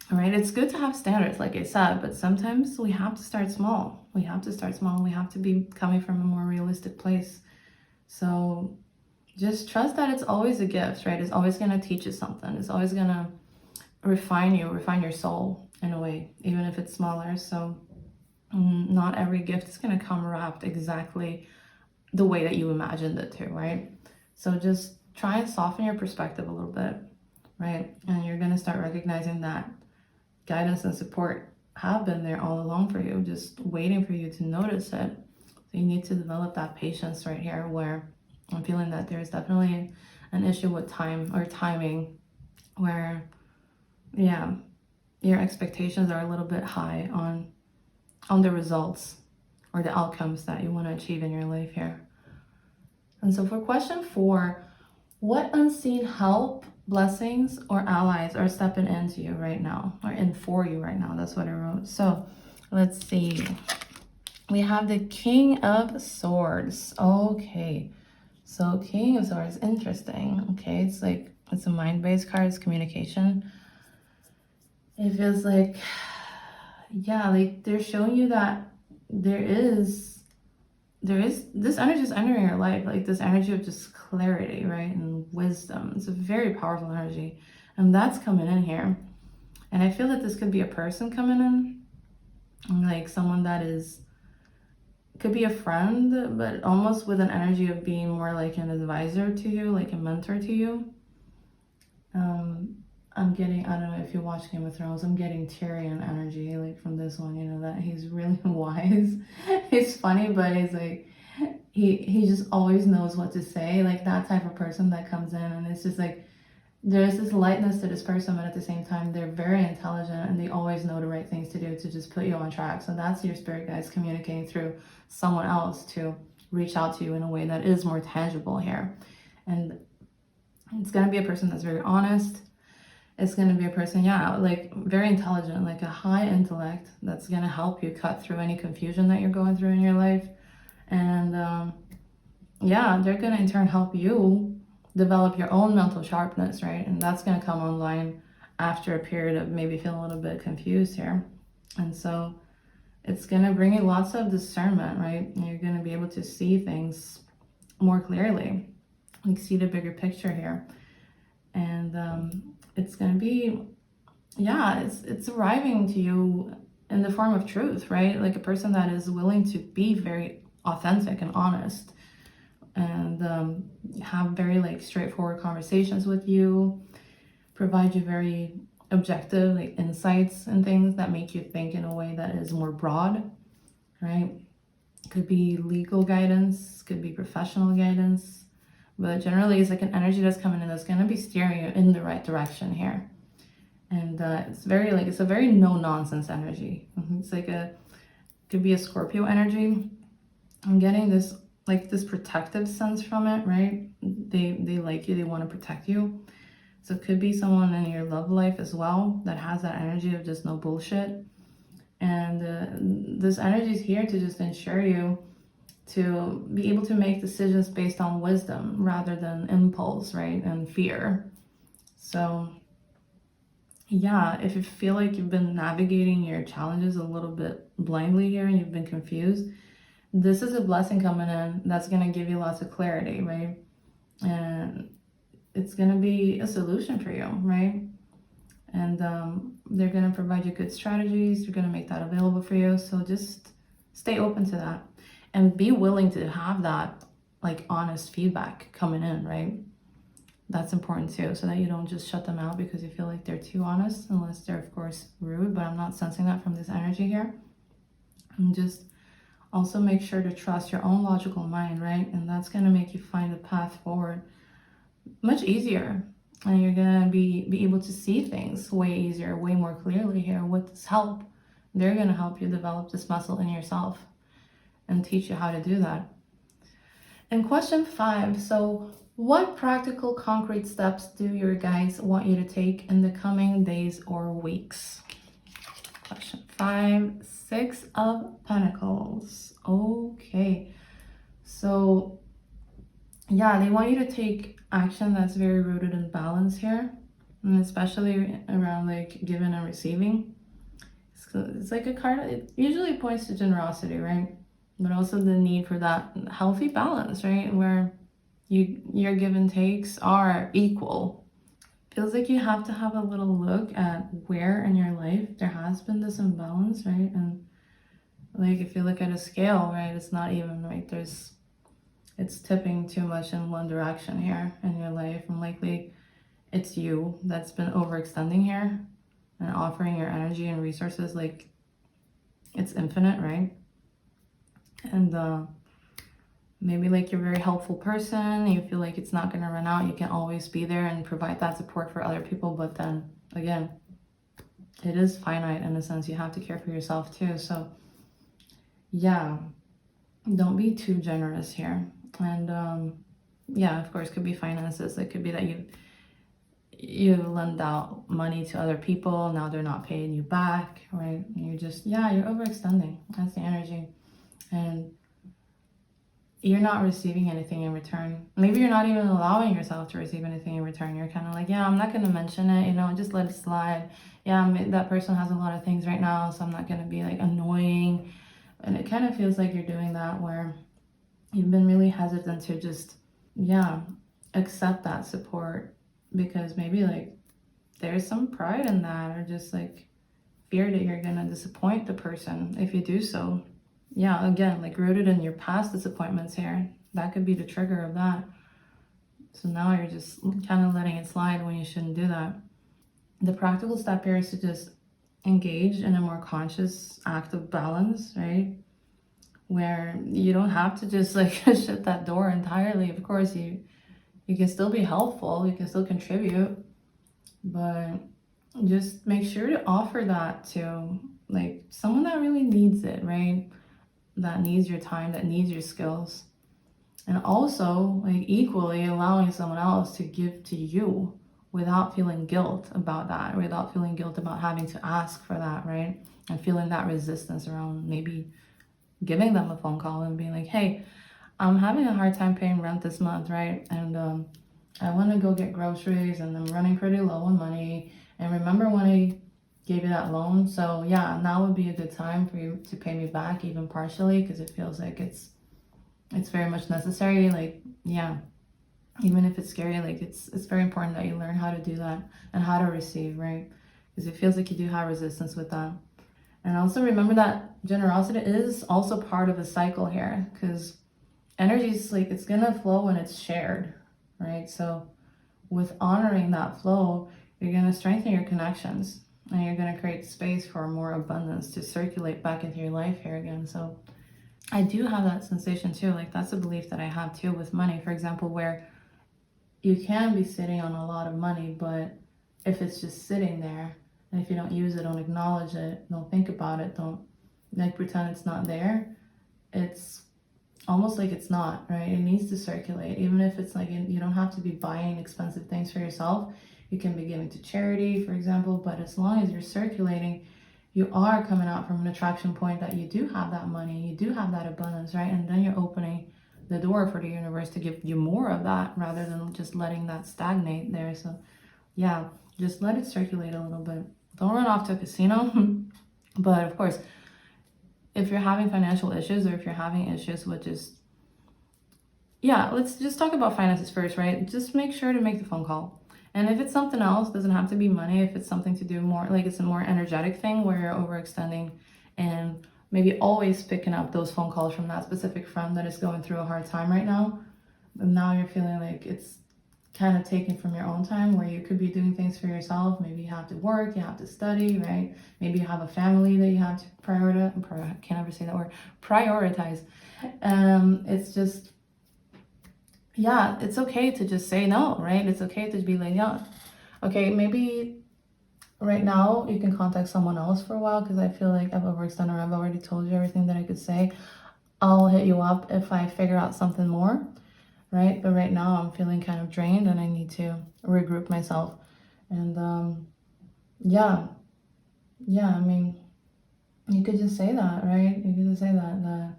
[SPEAKER 1] All right, it's good to have standards, like I said, but sometimes we have to start small. We have to be coming from a more realistic place. So just trust that it's always a gift, right? It's always going to teach you something. It's always going to refine your soul in a way, even if it's smaller. So not every gift is going to come wrapped exactly the way that you imagined it to, right? So just try and soften your perspective a little bit, right? And you're going to start recognizing that guidance and support have been there all along for you, just waiting for you to notice it. So you need to develop that patience right here, where I'm feeling that there's definitely an issue with time or timing, where your expectations are a little bit high on the results or the outcomes that you want to achieve in your life here. And so for question 4, what unseen help, blessings, or allies are stepping into you right now, or in for you right now? That's what I wrote. So let's see. We have the King of Swords. Okay. So King of Swords, interesting. Okay, it's a mind-based card, it's communication. it feels like, yeah, like they're showing you that there is this energy is entering your life, like this energy of just clarity, right? And wisdom. It's a very powerful energy. And that's coming in here. And I feel that this could be a person coming in, like someone that is, could be a friend, but almost with an energy of being more like an advisor to you, like a mentor to you. I'm getting, I don't know if you watch Game of Thrones, I'm getting Tyrion energy, like from this one, you know, that he's really wise. He's funny, but he's like, he just always knows what to say, like that type of person that comes in, and it's just like, there's this lightness to this person, but at the same time, they're very intelligent and they always know the right things to do to just put you on track. So that's your spirit guides communicating through someone else to reach out to you in a way that is more tangible here. And it's going to be a person that's very honest. It's going to be a person, yeah, like very intelligent, like a high intellect that's going to help you cut through any confusion that you're going through in your life. And yeah, they're going to in turn help you develop your own mental sharpness, right? And that's going to come online after a period of maybe feeling a little bit confused here. And so it's going to bring you lots of discernment, right? And you're going to be able to see things more clearly, like see the bigger picture here. And it's going to be, yeah, it's arriving to you in the form of truth, right? Like a person that is willing to be very authentic and honest, and have very like straightforward conversations with you, provide you very objective like insights and things that make you think in a way that is more broad, right? Could be legal guidance, could be professional guidance, but generally it's like an energy that's coming in that's going to be steering you in the right direction here. And it's very like, it's a very no nonsense energy. It's like could be a Scorpio energy. I'm getting this like this protective sense from it, right? They like you, they want to protect you. So it could be someone in your love life as well that has that energy of just no bullshit. And this energy is here to just ensure you to be able to make decisions based on wisdom rather than impulse, right? And fear. So yeah, if you feel like you've been navigating your challenges a little bit blindly here and you've been confused, this is a blessing coming in that's going to give you lots of clarity, right? And it's going to be a solution for you, right? And they're going to provide you good strategies. They're going to make that available for you. So just stay open to that and be willing to have that like honest feedback coming in, right? That's important too, so that you don't just shut them out because you feel like they're too honest, unless they're of course rude, but I'm not sensing that from this energy here. And just also make sure to trust your own logical mind, right? And that's going to make you find the path forward much easier. And you're going to be able to see things way easier, way more clearly here. With this help, they're going to help you develop this muscle in yourself and teach you how to do that. And question 5, so what practical concrete steps do your guides want you to take in the coming days or weeks? Question 5, 6 of Pentacles. Okay, so yeah, they want you to take action that's very rooted in balance here, and especially around like giving and receiving. So it's like a card, it usually points to generosity, right? But also the need for that healthy balance, right? Where your give and takes are equal. Feels like you have to have a little look at where in your life there has been this imbalance, right? And like if you look at a scale, right, it's not even, right? It's tipping too much in one direction here in your life, and likely it's you that's been overextending here and offering your energy and resources like it's infinite, right? And maybe like you're a very helpful person, you feel like it's not going to run out, you can always be there and provide that support for other people, but then again, it is finite in a sense. You have to care for yourself too. So yeah, don't be too generous here. And yeah, of course, could be finances. It could be that you lend out money to other people, now they're not paying you back, right? And you're just, yeah, you're overextending. That's the energy. And you're not receiving anything in return. Maybe you're not even allowing yourself to receive anything in return. You're kind of like, yeah, I'm not going to mention it, you know, just let it slide. Yeah, that person has a lot of things right now, so I'm not going to be like annoying. And it kind of feels like you're doing that where you've been really hesitant to just, yeah, accept that support because maybe like there's some pride in that, or just like fear that you're gonna disappoint the person if you do so. Yeah, again, like rooted in your past disappointments here. That could be the trigger of that. So now you're just kind of letting it slide when you shouldn't do that. The practical step here is to just engage in a more conscious act of balance, right? Where you don't have to just like shut that door entirely. Of course, you can still be helpful, you can still contribute, but just make sure to offer that to like someone that really needs it, right? That needs your time, that needs your skills. And also like equally allowing someone else to give to you without feeling guilt about that, without feeling guilt about having to ask for that, right? And feeling that resistance around maybe giving them a phone call and being like, hey, I'm having a hard time paying rent this month, right? And I want to go get groceries and I'm running pretty low on money. And remember when I gave you that loan? So yeah, now would be a good time for you to pay me back even partially, because it feels like it's very much necessary. Like, yeah, even if it's scary, like it's very important that you learn how to do that and how to receive, right? Because it feels like you do have resistance with that. And also remember that generosity is also part of a cycle here, because energy is like, it's gonna flow when it's shared, right? So with honoring that flow, you're gonna strengthen your connections and you're gonna create space for more abundance to circulate back into your life here again. So I do have that sensation too. Like that's a belief that I have too with money, for example, where you can be sitting on a lot of money, but if it's just sitting there and if you don't use it, don't acknowledge it, don't think about it, don't like pretend it's not there, it's almost like it's not, right? It needs to circulate. Even if it's like you don't have to be buying expensive things for yourself. You can be giving to charity, for example, but as long as you're circulating, you are coming out from an attraction point that you do have that money, you do have that abundance, right? And then you're opening the door for the universe to give you more of that rather than just letting that stagnate there. So yeah, just let it circulate a little bit. Don't run off to a casino. But of course, if you're having financial issues, or if you're having issues with just, yeah, let's just talk about finances first, right? Just make sure to make the phone call. And if it's something else, doesn't have to be money. If it's something to do more, like it's a more energetic thing where you're overextending and maybe always picking up those phone calls from that specific friend that is going through a hard time right now. And now you're feeling like it's kind of taken from your own time where you could be doing things for yourself. Maybe you have to work, you have to study, right? Maybe you have a family that you have to prioritize. I can't ever say that word. Prioritize. It's just, yeah, it's okay to just say no, right? It's okay to be like, yeah, okay, maybe right now you can contact someone else for a while, because I feel like I've overextended, or I've already told you everything that I could say. I'll hit you up if I figure out something more, right? But right now I'm feeling kind of drained and I need to regroup myself. And yeah, I mean, you could just say that, right? You could just say that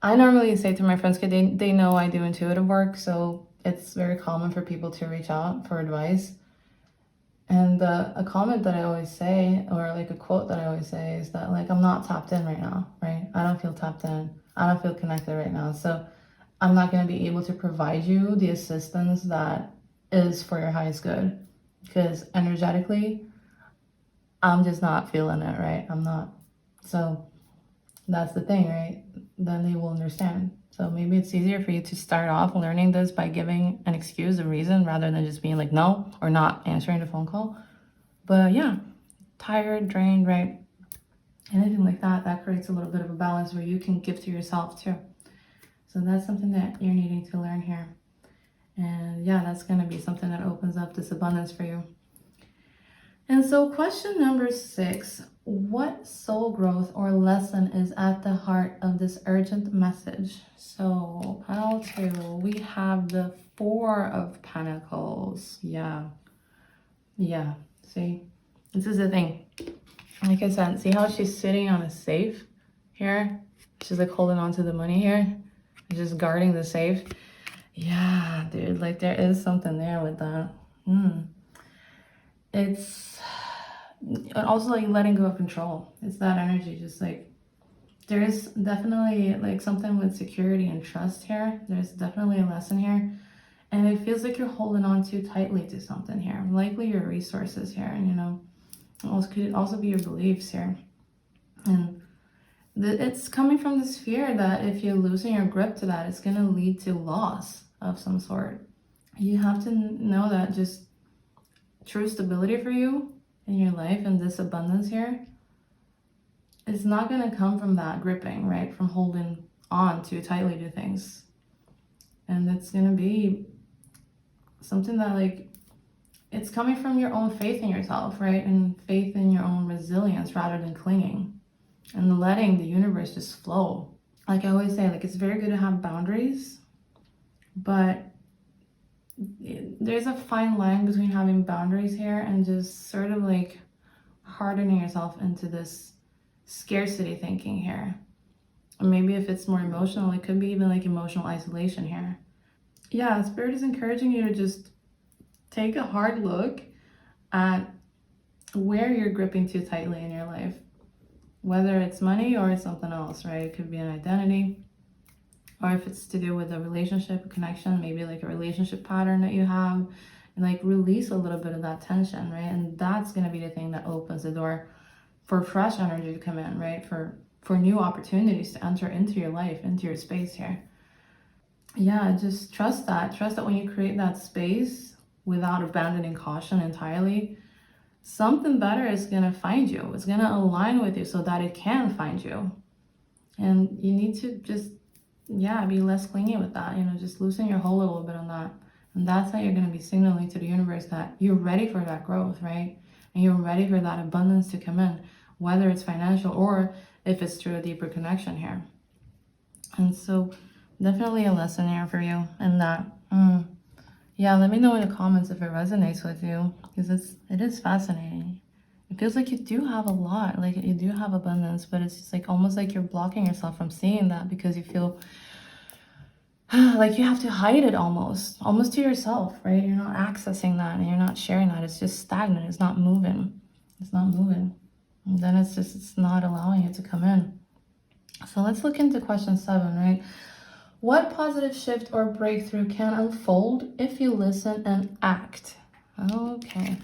[SPEAKER 1] I normally say to my friends, because they know I do intuitive work, so it's very common for people to reach out for advice. And a comment that I always say, or like a quote that I always say, is that like, I'm not tapped in right now, right? I don't feel tapped in. I don't feel connected right now. So I'm not going to be able to provide you the assistance that is for your highest good, because energetically, I'm just not feeling it, right? I'm not. So that's the thing, right? Then they will understand. So maybe it's easier for you to start off learning this by giving an excuse, a reason, rather than just being like no, or not answering the phone call. But yeah, tired, drained, right? Anything like that, that creates a little bit of a balance where you can give to yourself too. So that's something that you're needing to learn here. And yeah, that's going to be something that opens up this abundance for you. And so question number 6, what soul growth or lesson is at the heart of this urgent message? So pile 2, we have the 4 of Pentacles. Yeah, see, this is the thing. Like I said, see how she's sitting on a safe here? She's like holding on to the money here. just guarding the safe. Yeah, dude, like there is something there with that. It's and also like letting go of control. It's that energy, just like there is definitely like something with security and trust here. There's definitely a lesson here. And it feels like you're holding on too tightly to something here. Likely your resources here, and it could also be your beliefs here. And it's coming from this fear that if you loosen your grip to that, it's going to lead to loss of some sort. You have to know that just true stability for you in your life and this abundance here, it's not going to come from that gripping, right? From holding on too tightly to things. And it's going to be something that like, it's coming from your own faith in yourself, right? And faith in your own resilience rather than clinging and letting the universe just flow. Like I always say, like it's very good to have boundaries, but there's a fine line between having boundaries here and just sort of like hardening yourself into this scarcity thinking here. Or maybe if it's more emotional, it could be even like emotional isolation here. Yeah, Spirit is encouraging you to just take a hard look at where you're gripping too tightly in your life, whether it's money or it's something else, right? It could be an identity, or if it's to do with a relationship, a connection, maybe like a relationship pattern that you have, and like release a little bit of that tension, right? And that's going to be the thing that opens the door for fresh energy to come in, right? For new opportunities to enter into your life, into your space here. Yeah, just trust that. Trust that when you create that space without abandoning caution entirely, something better is going to find you. It's going to align with you so that it can find you. And you need to just, be less clingy with that. Just loosen your hold a little bit on that. And that's how you're going to be signaling to the universe that you're ready for that growth, right? And you're ready for that abundance to come in, whether it's financial or if it's through a deeper connection here. And so definitely a lesson here for you in that. Yeah, let me know in the comments if it resonates with you, because it is fascinating. It feels like you do have a lot, like you do have abundance, but it's just like almost like you're blocking yourself from seeing that because you feel like you have to hide it almost to yourself, right? You're not accessing that and you're not sharing that. It's just stagnant. It's not moving. And then it's not allowing it to come in. So let's look into question 7, right? What positive shift or breakthrough can unfold if you listen and act? Okay.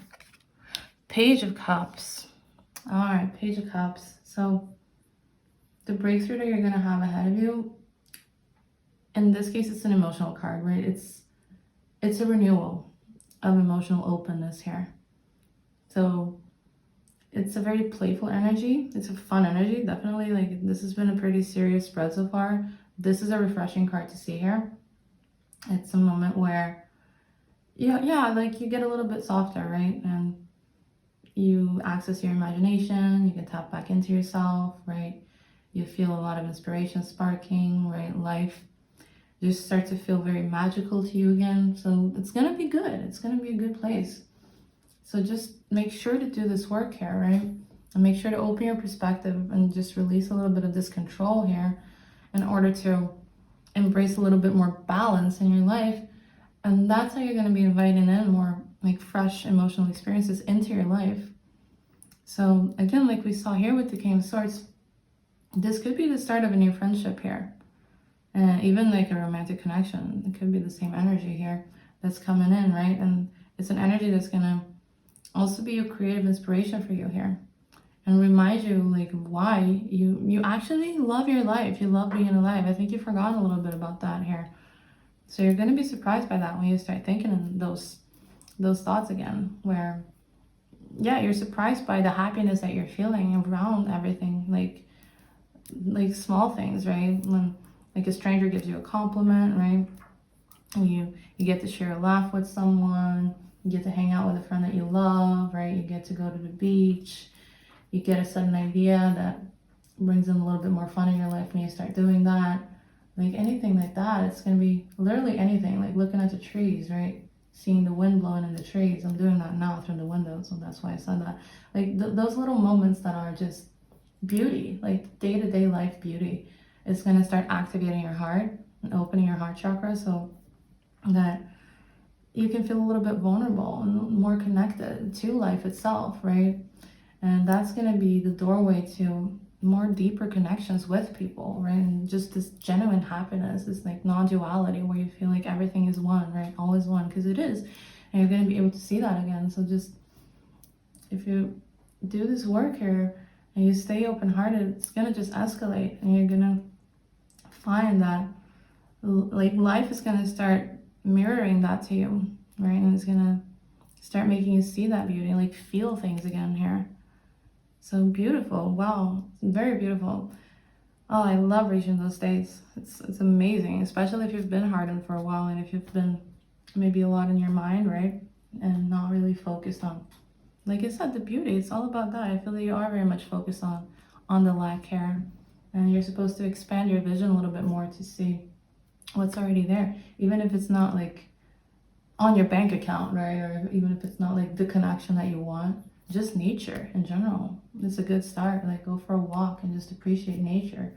[SPEAKER 1] Page of Cups. All right, Page of Cups. So the breakthrough that you're going to have ahead of you, in this case, it's an emotional card, right? It's a renewal of emotional openness here. So it's a very playful energy. It's a fun energy, definitely. Like this has been a pretty serious spread so far. This is a refreshing card to see here. It's a moment where, like you get a little bit softer, right? And you access your imagination. You can tap back into yourself, right? You feel a lot of inspiration sparking, right? Life just starts to feel very magical to you again. So it's going to be good. It's going to be a good place. So just make sure to do this work here, right? And make sure to open your perspective and just release a little bit of this control here in order to embrace a little bit more balance in your life. And that's how you're going to be inviting in more like fresh emotional experiences into your life. So again, like we saw here with the King of Swords, this could be the start of a new friendship here. And even like a romantic connection. It could be the same energy here that's coming in, right? And it's an energy that's going to also be a creative inspiration for you here. And remind you like why you actually love your life. You love being alive. I think you've forgotten a little bit about that here. So you're going to be surprised by that when you start thinking in those thoughts again, where you're surprised by the happiness that you're feeling around everything, like small things, right? When like a stranger gives you a compliment, right? You get to share a laugh with someone, you get to hang out with a friend that you love, right? You get to go to the beach. You get a sudden idea that brings in a little bit more fun in your life when you start doing that. Like anything like that, it's going to be literally anything, like looking at the trees, right? Seeing the wind blowing in the trees. I'm doing that now through the window, so that's why I said that. Like those little moments that are just beauty, like day-to-day life beauty, is going to start activating your heart and opening your heart chakra so that you can feel a little bit vulnerable and more connected to life itself, right? And that's going to be the doorway to more deeper connections with people, right? And just this genuine happiness, this like non-duality where you feel like everything is one, right? All is one, because it is. And you're going to be able to see that again. So just, if you do this work here and you stay open-hearted, it's going to just escalate, and you're going to find that like life is going to start mirroring that to you, right? And it's going to start making you see that beauty, like feel things again here. So beautiful. Wow. Very beautiful. Oh, I love reaching those states. It's amazing, especially if you've been hardened for a while and if you've been maybe a lot in your mind, right? And not really focused on, like I said, the beauty. It's all about that. I feel that you are very much focused on the lack here. And you're supposed to expand your vision a little bit more to see what's already there. Even if it's not like on your bank account, right? Or even if it's not like the connection that you want. Just nature in general. It's a good start. Like go for a walk and just appreciate nature.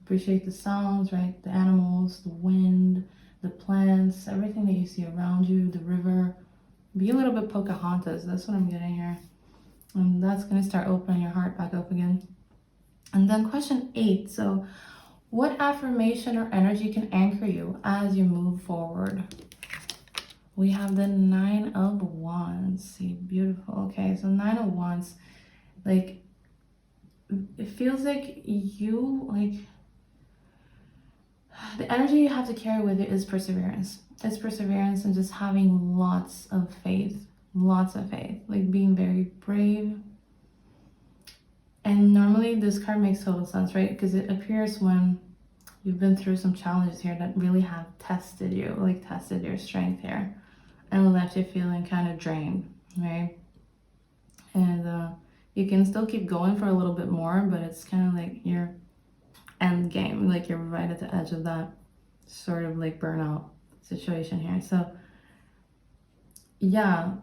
[SPEAKER 1] Appreciate the sounds, right? The animals, the wind, the plants, everything that you see around you, the river. Be a little bit Pocahontas. That's what I'm getting here. And that's going to start opening your heart back up again. And then question 8. So what affirmation or energy can anchor you as you move forward? We have the 9 of Wands. See, beautiful. Okay, so 9 of Wands, like, it feels like you, like, the energy you have to carry with it is perseverance. It's perseverance and just having lots of faith, like being very brave. And normally this card makes total sense, right? Because it appears when you've been through some challenges here that really have tested you, like tested your strength here. And left you feeling kind of drained, right? And you can still keep going for a little bit more, but it's kind of like your end game, like you're right at the edge of that sort of like burnout situation here. So yeah,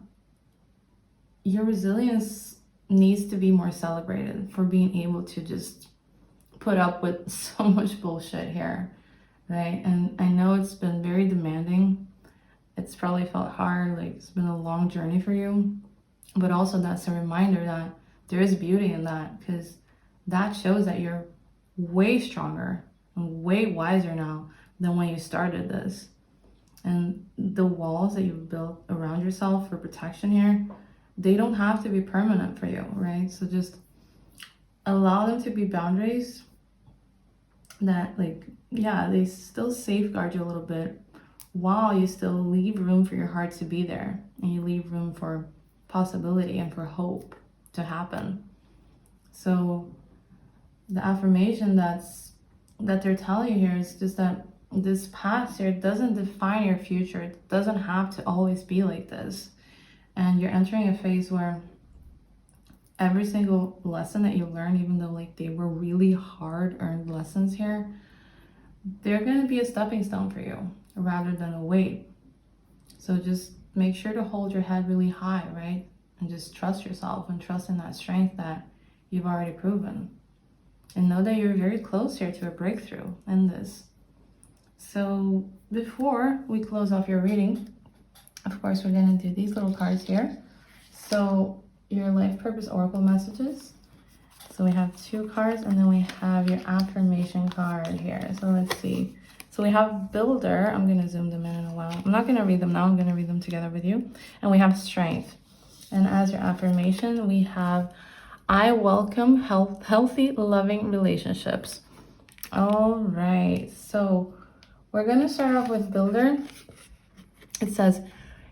[SPEAKER 1] your resilience needs to be more celebrated for being able to just put up with so much bullshit here, right? And I know it's been very demanding. It's probably felt hard, like it's been a long journey for you, but also that's a reminder that there is beauty in that, because that shows that you're way stronger and way wiser now than when you started this. And the walls that you've built around yourself for protection here, they don't have to be permanent for you, right? So just allow them to be boundaries that, like, yeah, they still safeguard you a little bit, while you still leave room for your heart to be there, and you leave room for possibility and for hope to happen. So the affirmation that they're telling you here is just that this past here doesn't define your future. It doesn't have to always be like this. And you're entering a phase where every single lesson that you learn, even though like they were really hard earned lessons here, they're going to be a stepping stone for you rather than a weight. So just make sure to hold your head really high, right? And just trust yourself and trust in that strength that you've already proven. And know that you're very close here to a breakthrough in this. So before we close off your reading, of course, we're going to do these little cards here. So your life purpose oracle messages. So we have 2 cards, and then we have your affirmation card here. So let's see. So we have Builder. I'm going to zoom them in a while. I'm not going to read them now. I'm going to read them together with you. And we have Strength. And as your affirmation, we have I welcome healthy, loving relationships. All right. So we're going to start off with Builder. It says,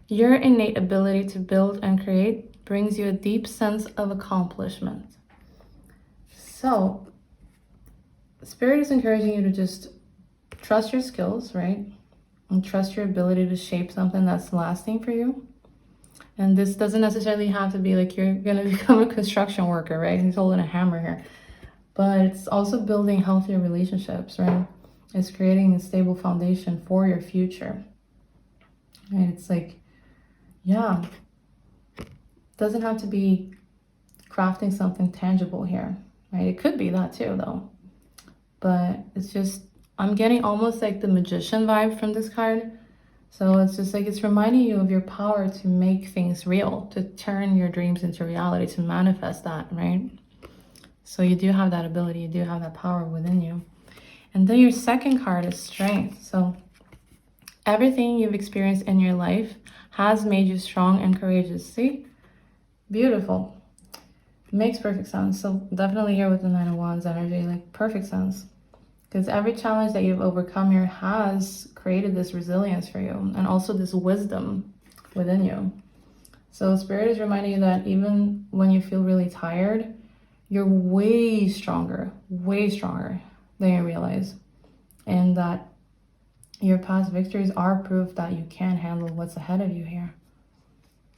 [SPEAKER 1] your innate ability to build and create brings you a deep sense of accomplishment. So Spirit is encouraging you to just trust your skills, right? And trust your ability to shape something that's lasting for you. And this doesn't necessarily have to be like you're going to become a construction worker, right? He's holding a hammer here. But it's also building healthier relationships, right? It's creating a stable foundation for your future. And it's like, yeah, it doesn't have to be crafting something tangible here, right? It could be that too, though. But it's just I'm getting almost like the magician vibe from this card. So it's just like it's reminding you of your power to make things real, to turn your dreams into reality, to manifest that, right? So you do have that ability, you do have that power within you. And then your second card is strength. So everything you've experienced in your life has made you strong and courageous. See? Beautiful. Makes perfect sense. So definitely here with the Nine of Wands energy, like perfect sense. Because every challenge that you've overcome here has created this resilience for you and also this wisdom within you. So Spirit is reminding you that even when you feel really tired, you're way stronger than you realize. And that your past victories are proof that you can handle what's ahead of you here.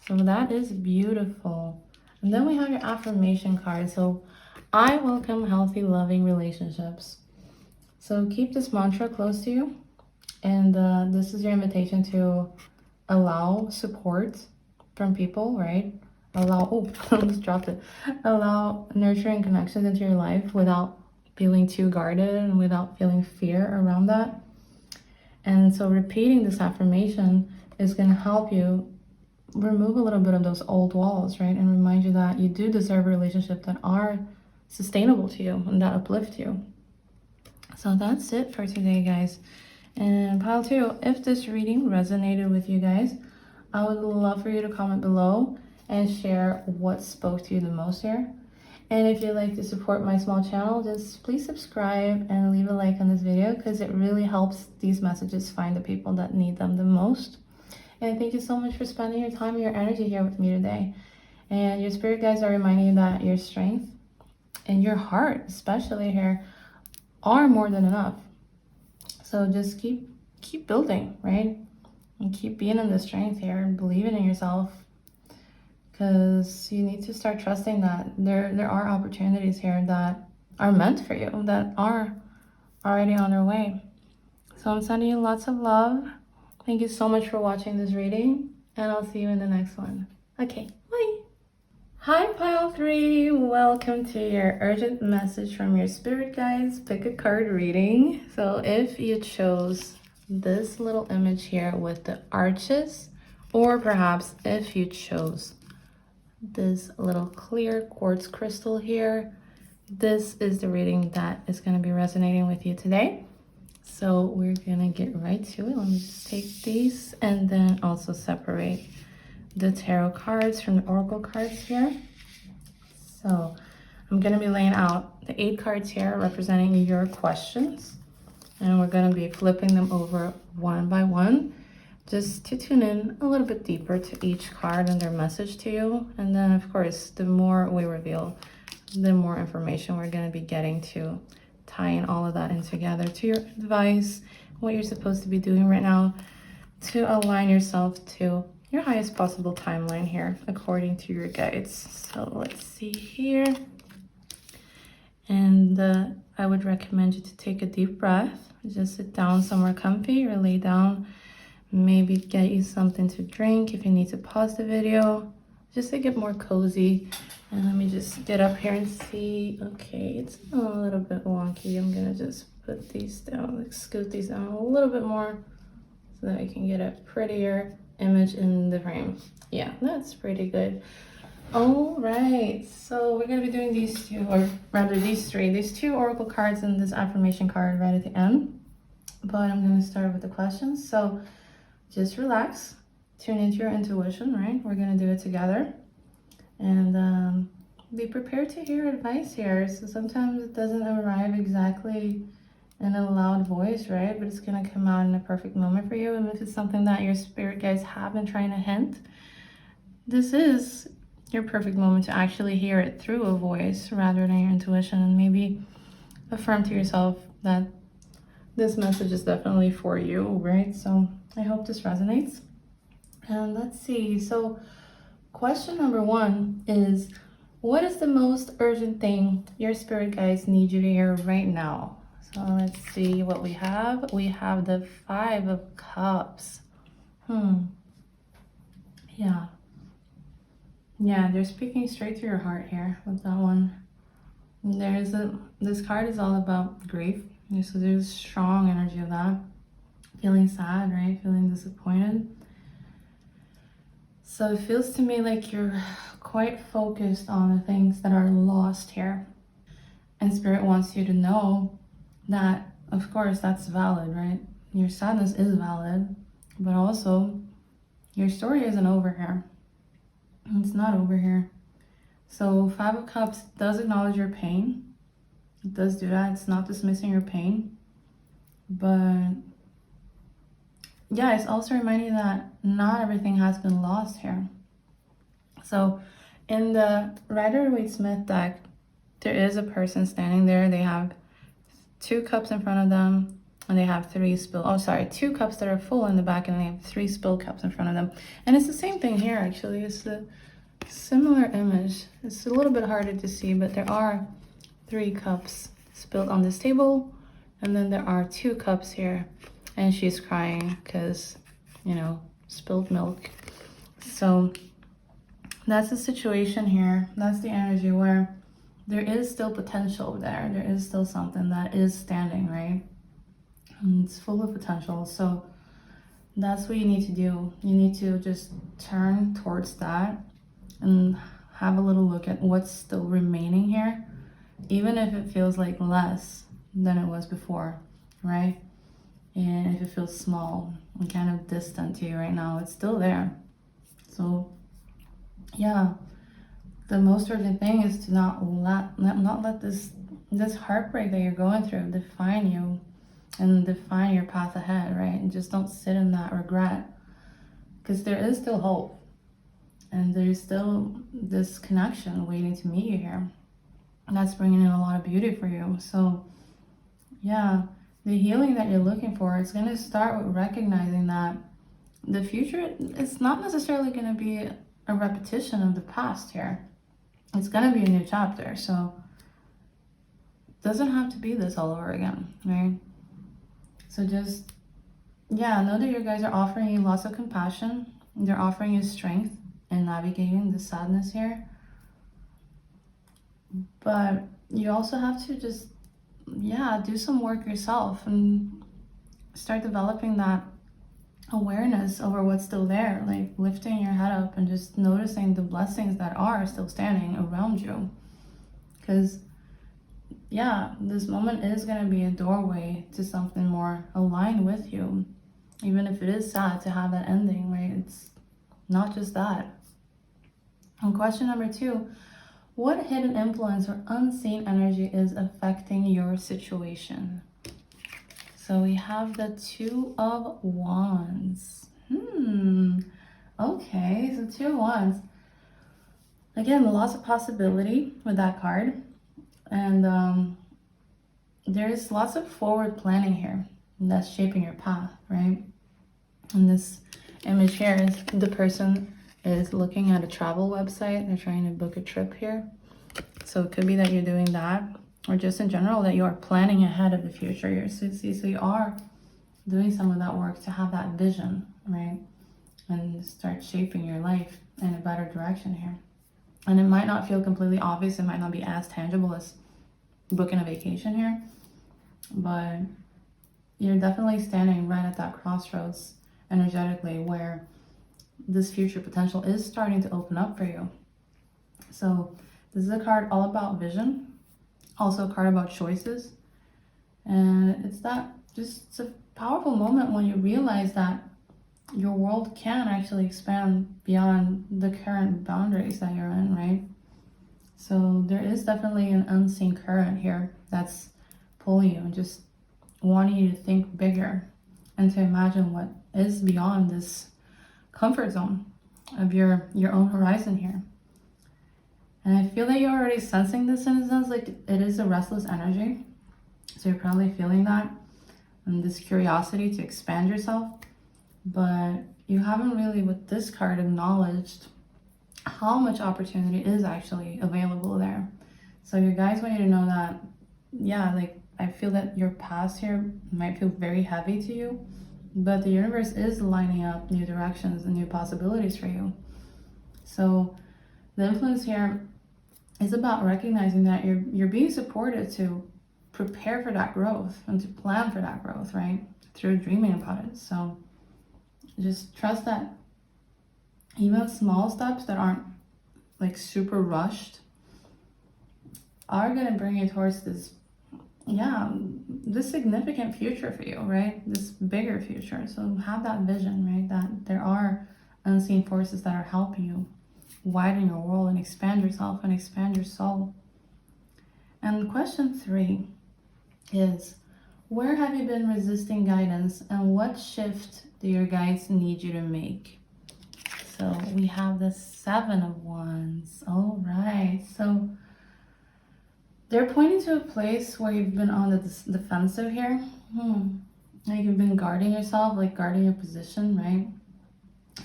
[SPEAKER 1] So that is beautiful. And then we have your affirmation card. So I welcome healthy, loving relationships. So keep this mantra close to you. And this is your invitation to allow support from people, right? Allow, I almost dropped it. Allow nurturing connections into your life without feeling too guarded and without feeling fear around that. And so repeating this affirmation is going to help you remove a little bit of those old walls, right? And remind you that you do deserve a relationship that are sustainable to you and that uplift you. So that's it for today, guys. And pile 2, if this reading resonated with you guys, I would love for you to comment below and share what spoke to you the most here. And if you'd like to support my small channel, just please subscribe and leave a like on this video because it really helps these messages find the people that need them the most. And thank you so much for spending your time and your energy here with me today. And your spirit guides are reminding you that your strength and your heart, especially here, are more than enough. So just keep building, right? And keep being in the strength here and believing in yourself, because you need to start trusting that there are opportunities here that are meant for you, that are already on their way. So I'm sending you lots of love. Thank you so much for watching this reading, and I'll see you in the next one. Okay, bye. Hi, pile 3. Welcome to your urgent message from your spirit guides. Pick a card reading. So if you chose this little image here with the arches, or perhaps if you chose this little clear quartz crystal here, this is the reading that is going to be resonating with you today. So we're gonna get right to it. Let me just take these and then also separate the tarot cards from the oracle cards here. So I'm gonna be laying out the 8 cards here representing your questions, and we're gonna be flipping them over one by one just to tune in a little bit deeper to each card and their message to you. And then of course, the more we reveal, the more information we're gonna be getting to tying all of that in together to your advice, what you're supposed to be doing right now to align yourself to your highest possible timeline here according to your guides. So let's see here. And I would recommend you to take a deep breath. Just sit down somewhere comfy or lay down. Maybe get you something to drink if you need to pause the video, just to get more cozy. And let me just get up here and see. Okay, it's a little bit wonky. I'm gonna just put these down, like scoot these down a little bit more so that I can get a prettier image in the frame. Yeah, that's pretty good. All right, so we're gonna be doing these 2, or rather these 3, these 2 oracle cards and this affirmation card right at the end. But I'm gonna start with the questions. So just relax, tune into your intuition, right? We're gonna do it together. And be prepared to hear advice here. So sometimes it doesn't arrive exactly in a loud voice, right? But it's gonna come out in a perfect moment for you. And if it's something that your spirit guides have been trying to hint, this is your perfect moment to actually hear it through a voice rather than your intuition, and maybe affirm to yourself that this message is definitely for you, right? So I hope this resonates. And let's see. So question number 1 is, what is the most urgent thing your spirit guides need you to hear right now? So let's see what we have. We have the 5 of Cups. Yeah, they're speaking straight to your heart here with that one. This card is all about grief, Yeah, so there's strong energy of that. Feeling sad, right? Feeling disappointed. So it feels to me like you're quite focused on the things that are lost here. And Spirit wants you to know that, of course, that's valid, right? Your sadness is valid, but also your story isn't over here. It's not over here. So Five of Cups does acknowledge your pain. It does do that. It's not dismissing your pain. But yeah, it's also reminding you that not everything has been lost here. So in the Rider-Waite-Smith deck, there is a person standing there. They have 2 cups in front of them, and they have 3 2 cups that are full in the back, and they have 3 spilled cups in front of them. And it's the same thing here, actually. It's a similar image. It's a little bit harder to see, but there are 3 cups spilled on this table, and then there are 2 cups here, and she's crying because, spilled milk. So that's the situation here. That's the energy where there is still potential there. There is still something that is standing, right? And it's full of potential. So that's what you need to do. You need to just turn towards that and have a little look at what's still remaining here, even if it feels like less than it was before, right? And if it feels small and kind of distant to you right now, it's still there. So yeah, the most urgent thing is to not let this heartbreak that you're going through define you and define your path ahead, right? And just don't sit in that regret, because there is still hope, and there's still this connection waiting to meet you here, and that's bringing in a lot of beauty for you. So yeah, the healing that you're looking for, it's going to start with recognizing that the future, it's not necessarily going to be a repetition of the past here. It's going to be a new chapter. So it doesn't have to be this all over again, right? So just, know that your guys are offering you lots of compassion. They're offering you strength in navigating the sadness here. But you also have to just, do some work yourself and start developing that awareness over what's still there, like lifting your head up and just noticing the blessings that are still standing around you. Because this moment is going to be a doorway to something more aligned with you, even if it is sad to have that ending, right? It's not just that. And question number 2, what hidden influence or unseen energy is affecting your situation? So we have the 2 of Wands. Okay, so 2 of Wands. Again, lots of possibility with that card. And there's lots of forward planning here that's shaping your path, right? And this image here is the person is looking at a travel website. They're trying to book a trip here. So it could be that you're doing that, or just in general that you are planning ahead of the future. So you are doing some of that work to have that vision, right? And start shaping your life in a better direction here. And it might not feel completely obvious. It might not be as tangible as booking a vacation here, but you're definitely standing right at that crossroads energetically where this future potential is starting to open up for you. So this is a card all about vision, also a card about choices. And it's a powerful moment when you realize that your world can actually expand beyond the current boundaries that you're in, right? So there is definitely an unseen current here that's pulling you and just wanting you to think bigger and to imagine what is beyond this comfort zone of your own horizon here. And I feel that you're already sensing this in a sense, like it is a restless energy. So you're probably feeling that and this curiosity to expand yourself. But you haven't really, with this card, acknowledged how much opportunity is actually available there. So your guys want you to know that, I feel that your past here might feel very heavy to you, but the universe is lining up new directions and new possibilities for you. So the influence here is about recognizing that you're being supported to prepare for that growth and to plan for that growth, right? Through dreaming about it. So just trust that even small steps that aren't like super rushed are going to bring you towards this, this significant future for you, right? This bigger future. So have that vision, right? That there are unseen forces that are helping you widen your world and expand yourself and expand your soul. And question 3 is, where have you been resisting guidance, and what shift do your guides need you to make? So we have the 7 of Wands. All right. So they're pointing to a place where you've been on the defensive here. Like you've been guarding yourself, like guarding your position, right?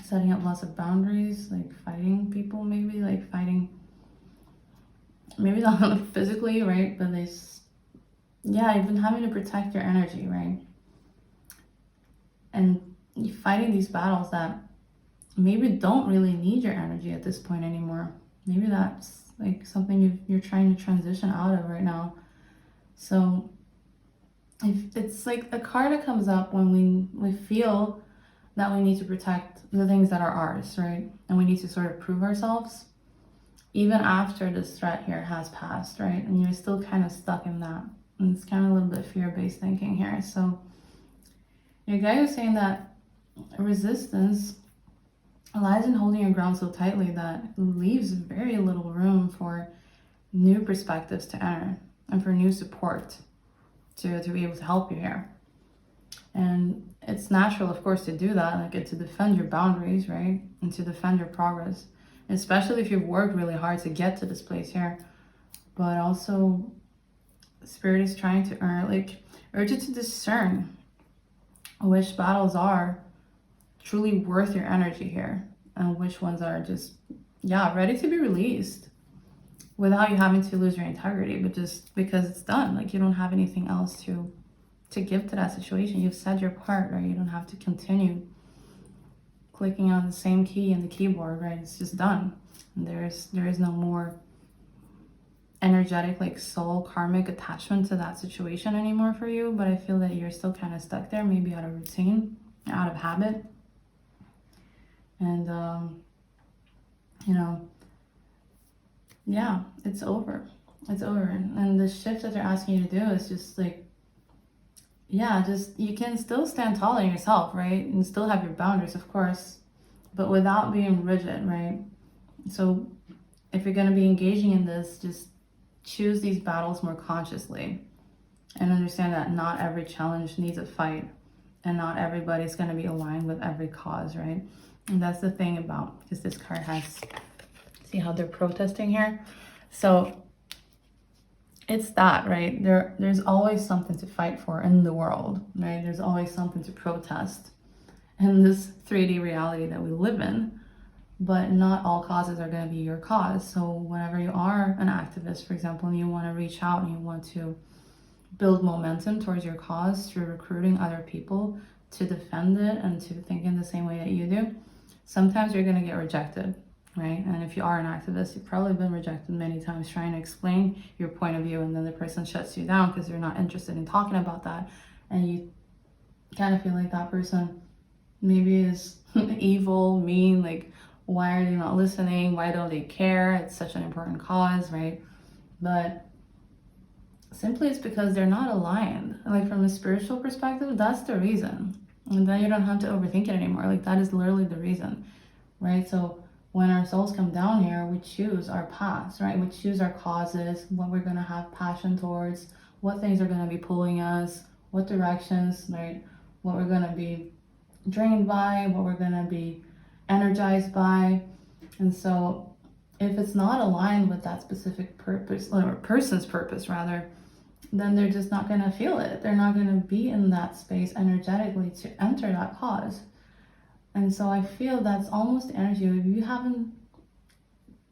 [SPEAKER 1] Setting up lots of boundaries, like fighting people, maybe like fighting, maybe not physically, right? But you've been having to protect your energy, right? And you're fighting these battles that maybe don't really need your energy at this point anymore. Maybe that's like something you're trying to transition out of right now. So if it's like a card that comes up when we feel that we need to protect the things that are ours, right? And we need to sort of prove ourselves even after this threat here has passed, right? And you're still kind of stuck in that. And it's kind of a little bit fear-based thinking here. So your guy was saying that resistance lies in holding your ground so tightly that leaves very little room for new perspectives to enter and for new support to be able to help you here. And it's natural, of course, to do that, like to defend your boundaries, right? And to defend your progress, especially if you've worked really hard to get to this place here. But also, Spirit is trying to urge you to discern which battles are truly worth your energy here, and which ones are just, ready to be released without you having to lose your integrity, but just because it's done. Like you don't have anything else to give to that situation. You've said your part, right? You don't have to continue clicking on the same key in the keyboard, right? It's just done. And there is no more energetic, like soul karmic attachment to that situation anymore for you. But I feel that you're still kind of stuck there, maybe out of routine, out of habit. And it's over. It's over. And the shift that they're asking you to do is just like, you can still stand tall in yourself, right? And still have your boundaries, of course, but without being rigid, right? So if you're going to be engaging in this, just choose these battles more consciously and understand that not every challenge needs a fight, and not everybody's going to be aligned with every cause, right? And that's the thing about, because this card has, see how they're protesting here? So it's that, right? There's always something to fight for in the world, right? There's always something to protest in this 3D reality that we live in. But not all causes are going to be your cause. So whenever you are an activist, for example, and you want to reach out and you want to build momentum towards your cause through recruiting other people to defend it and to think in the same way that you do, sometimes you're going to get rejected, right? And if you are an activist, you've probably been rejected many times trying to explain your point of view, and then the person shuts you down because you're not interested in talking about that. And you kind of feel like that person maybe is evil, mean, like, why are they not listening? Why don't they care? It's such an important cause, right? But simply it's because they're not aligned. Like from a spiritual perspective, that's the reason. And then you don't have to overthink it anymore. Like that is literally the reason, right? So when our souls come down here, we choose our paths, right? We choose our causes, what we're going to have passion towards, what things are going to be pulling us, what directions, right? What we're going to be drained by, what we're going to be energized by. And so if it's not aligned with that specific purpose, or person's purpose rather, then they're just not going to feel it. They're not going to be in that space energetically to enter that cause. And so I feel that's almost the energy. If you haven't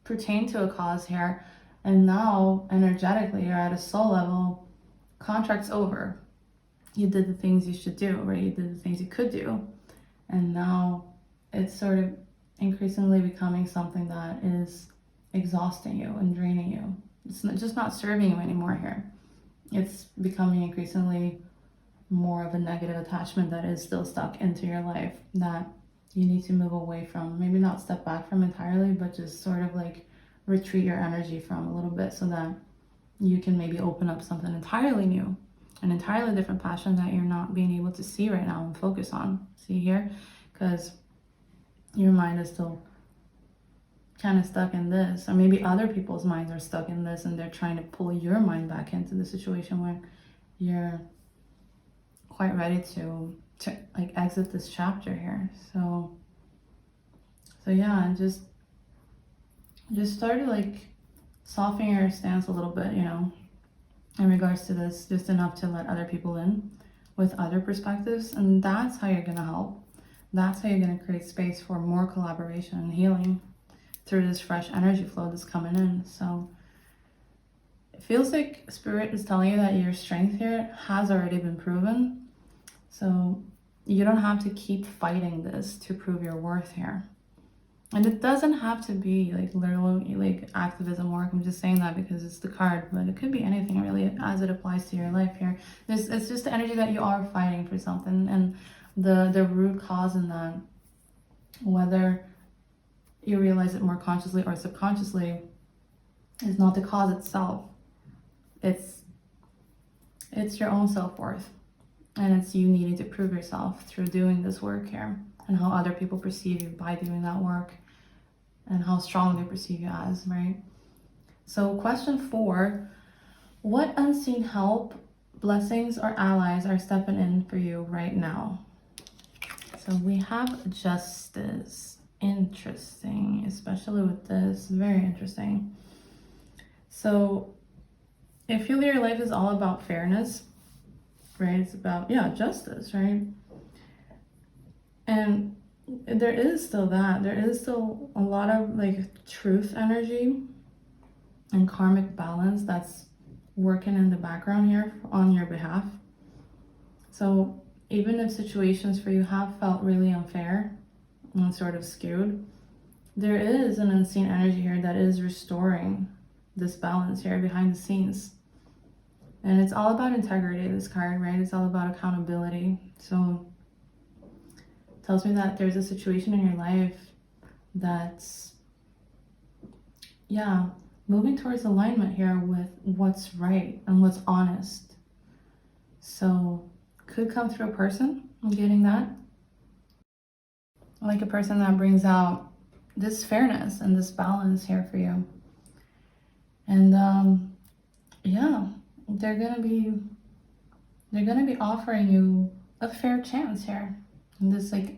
[SPEAKER 1] pertained to a cause here, and now energetically you're at a soul level, contract's over. You did the things you should do, right? You did the things you could do. And now it's sort of increasingly becoming something that is exhausting you and draining you. It's just not serving you anymore here. it's becoming increasingly more of a negative attachment that is still stuck into your life that you need to move away from. Maybe not step back from entirely, but just sort of like retreat your energy from a little bit so that you can maybe open up something entirely new, an entirely different passion that you're not being able to see right now and focus on. See here? Because your mind is still kind of stuck in this, or maybe other people's minds are stuck in this and they're trying to pull your mind back into the situation where you're quite ready to like exit this chapter here. So yeah, and just started like softening your stance a little bit, you know, in regards to this, just enough to let other people in with other perspectives. And that's how you're gonna help. That's how you're gonna create space for more collaboration and healing through this fresh energy flow that's coming in. So it feels like Spirit is telling you that your strength here has already been proven. So you don't have to keep fighting this to prove your worth here. And it doesn't have to be like literally like activism work. I'm just saying that because it's the card, but it could be anything really as it applies to your life here. It's just the energy that you are fighting for something, and the root cause in that, whether you realize it more consciously or subconsciously, is not the cause itself. It's your own self-worth, and it's you needing to prove yourself through doing this work here, and how other people perceive you by doing that work, and how strong they perceive you as, right? So question 4, what unseen help, blessings, or allies are stepping in for you right now? So we have justice. Interesting, especially with this, very interesting. So I feel your life is all about fairness, right? It's about, justice, right? And there is still that. There is still a lot of like truth energy and karmic balance that's working in the background here on your behalf. So even if situations for you have felt really unfair and sort of skewed, there is an unseen energy here that is restoring this balance here behind the scenes. And it's all about integrity, this card, right? It's all about accountability. So it tells me that there's a situation in your life that's, moving towards alignment here with what's right and what's honest. So could come through a person. I'm getting that. Like a person that brings out this fairness and this balance here for you. And they're gonna be offering you a fair chance here. And this like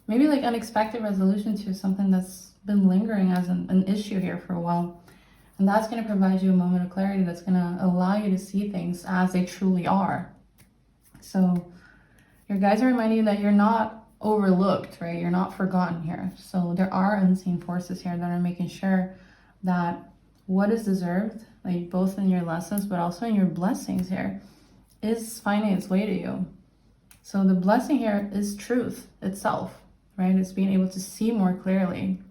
[SPEAKER 1] maybe like unexpected resolution to something that's been lingering as an issue here for a while. And that's going to provide you a moment of clarity that's going to allow you to see things as they truly are. So your guides are reminding you that you're not overlooked, right? You're not forgotten here. So there are unseen forces here that are making sure that what is deserved, like both in your lessons, but also in your blessings here, is finding its way to you. So the blessing here is truth itself, right? It's being able to see more clearly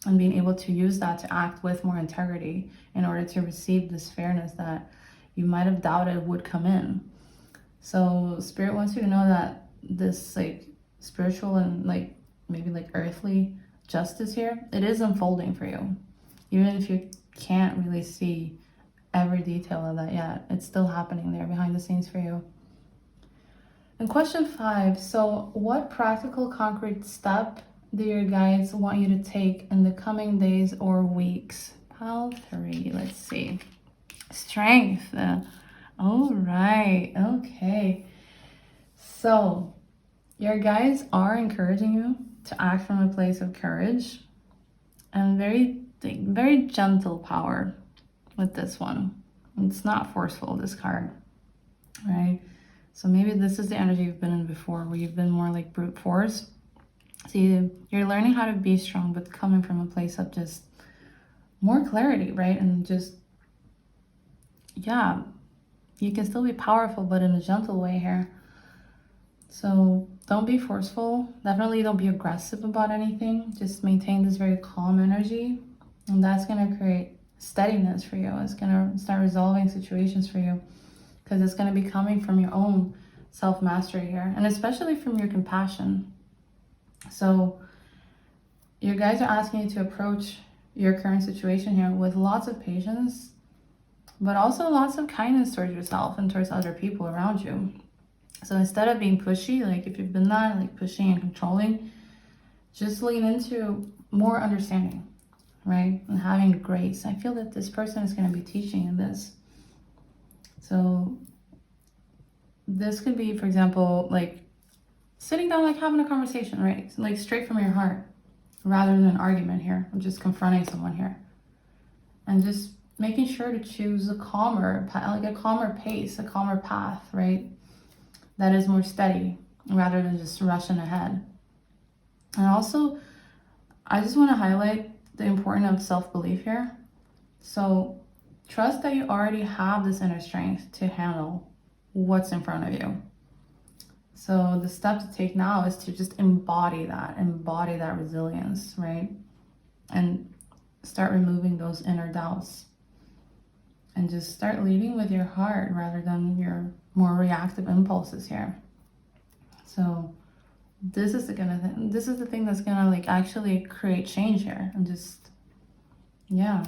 [SPEAKER 1] and being able to use that to act with more integrity in order to receive this fairness that you might have doubted would come in. So Spirit wants you to know that this like spiritual and like maybe like earthly justice here, it is unfolding for you. Even if you can't really see every detail of that yet, it's still happening there behind the scenes for you. And question 5, so what practical concrete step do your guides want you to take in the coming days or weeks? Pile 3, let's see. Strength. All right, okay. So your guides are encouraging you to act from a place of courage and very gentle power with this one. It's not forceful, this card, right? So maybe this is the energy you've been in before, where you've been more like brute force. So you're learning how to be strong, but coming from a place of just more clarity, right? And just, you can still be powerful, but in a gentle way here. So don't be forceful. Definitely don't be aggressive about anything. Just maintain this very calm energy. And that's going to create steadiness for you. It's going to start resolving situations for you. because it's going to be coming from your own self-mastery here, and especially from your compassion. So your guys are asking you to approach your current situation here with lots of patience, but also lots of kindness towards yourself and towards other people around you. So instead of being pushy, like if you've been that, like pushing and controlling, just lean into more understanding, right? And having grace. I feel that this person is going to be teaching you this. So this could be, for example, like sitting down, like having a conversation, right? Like straight from your heart, rather than an argument here, or just confronting someone here. And just making sure to choose a calmer, like a calmer pace, a calmer path, right? That is more steady, rather than just rushing ahead. And also, I just want to highlight the importance of self-belief here. So trust that you already have this inner strength to handle what's in front of you. So the step to take now is to just embody that resilience, right? And start removing those inner doubts. And just start leading with your heart rather than your more reactive impulses here. So this is the thing that's gonna like actually create change here, and just, yeah.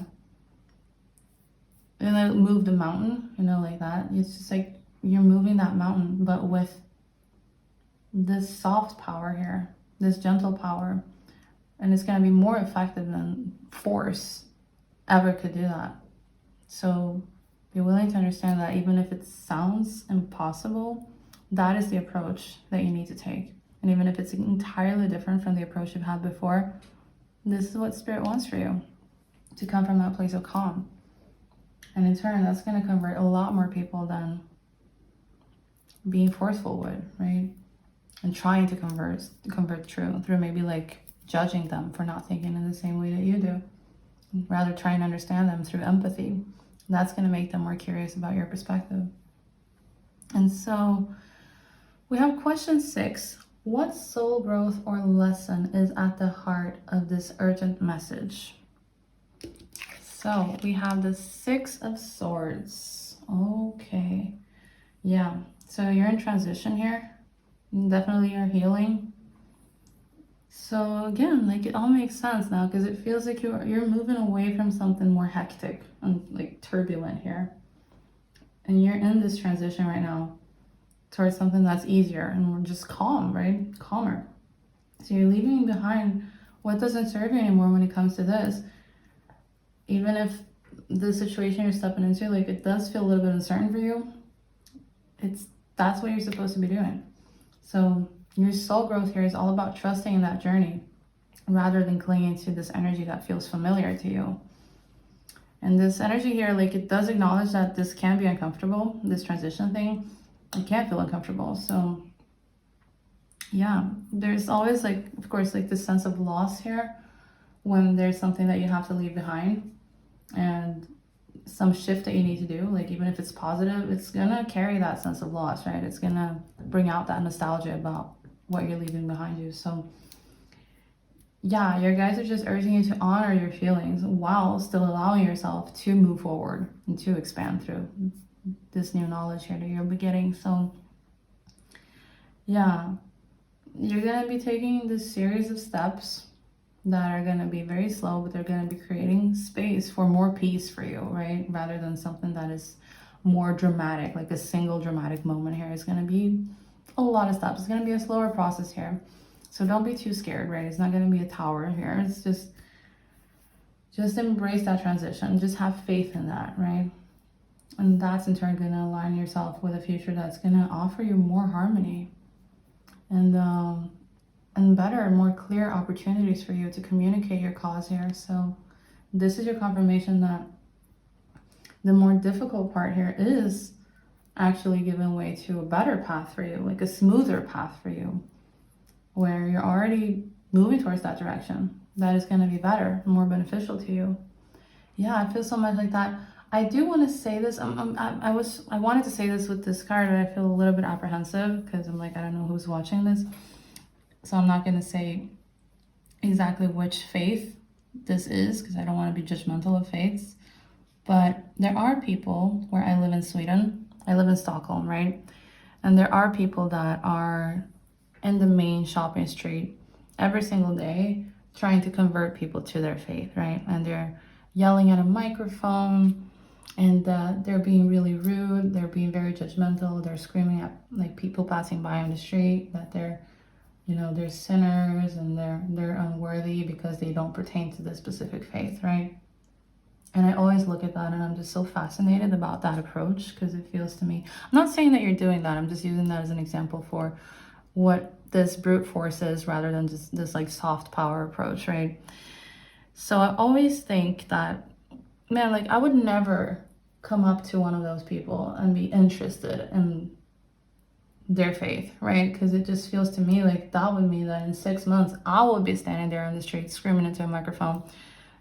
[SPEAKER 1] And then move the mountain, like that. It's just like you're moving that mountain, but with this soft power here, this gentle power. And it's gonna be more effective than force ever could do that. So be willing to understand that even if it sounds impossible, that is the approach that you need to take. And even if it's entirely different from the approach you've had before, this is what Spirit wants for you, to come from that place of calm. And in turn, that's going to convert a lot more people than being forceful would, right? And trying to convert through maybe like judging them for not thinking in the same way that you do. Rather trying to understand them through empathy. That's going to make them more curious about your perspective. And so we have question 6. What soul growth or lesson is at the heart of this urgent message? So we have the 6 of Swords. Okay. Yeah. So you're in transition here. Definitely you're healing. So again, like it all makes sense now, because it feels like you're moving away from something more hectic and like turbulent here. And you're in this transition right now towards something that's easier and more just calm, right? Calmer. So you're leaving behind what doesn't serve you anymore when it comes to this. Even if the situation you're stepping into, like it does feel a little bit uncertain for you, that's what you're supposed to be doing. So your soul growth here is all about trusting in that journey rather than clinging to this energy that feels familiar to you. And this energy here, like it does acknowledge that this can be uncomfortable, this transition thing. It can feel uncomfortable. So yeah, there's always like, of course, like this sense of loss here when there's something that you have to leave behind and some shift that you need to do. Like even if it's positive, it's gonna carry that sense of loss, right? It's gonna bring out that nostalgia about what you're leaving behind you. So yeah, your guys are just urging you to honor your feelings while still allowing yourself to move forward and to expand through this new knowledge here that you're getting. So yeah, you're gonna be taking this series of steps that are gonna be very slow, but they're gonna be creating space for more peace for you, right? Rather than something that is more dramatic, like a single dramatic moment here. It's gonna be a lot of steps. It's gonna be a slower process here. So don't be too scared, right? It's not gonna be a tower here. It's just embrace that transition. Just have faith in that, right? And that's in turn gonna align yourself with a future that's gonna offer you more harmony and better, more clear opportunities for you to communicate your cause here. So this is your confirmation that the more difficult part here is actually giving way to a better path for you, like a smoother path for you, where you're already moving towards that direction. That is going to be better, more beneficial to you. Yeah, I feel so much like that. I do want to say this. I wanted to say this with this card, but I feel a little bit apprehensive because I'm like, I don't know who's watching this. So I'm not going to say exactly which faith this is because I don't want to be judgmental of faiths. But there are people where I live in Sweden I live in Stockholm, right? And there are people that are in the main shopping street every single day trying to convert people to their faith, right? And they're yelling at a microphone, and they're being really rude, they're being very judgmental, they're screaming at like people passing by on the street that they're, you know, they're sinners and they're unworthy because they don't pertain to this specific faith, right? And I always look at that and I'm just so fascinated about that approach, because it feels to me, I'm not saying that you're doing that, I'm just using that as an example for what this brute force is rather than just this like soft power approach, right? So I always think that, man, like I would never come up to one of those people and be interested in their faith, right? Because it just feels to me like that would mean that in 6 months I would be standing there on the street screaming into a microphone,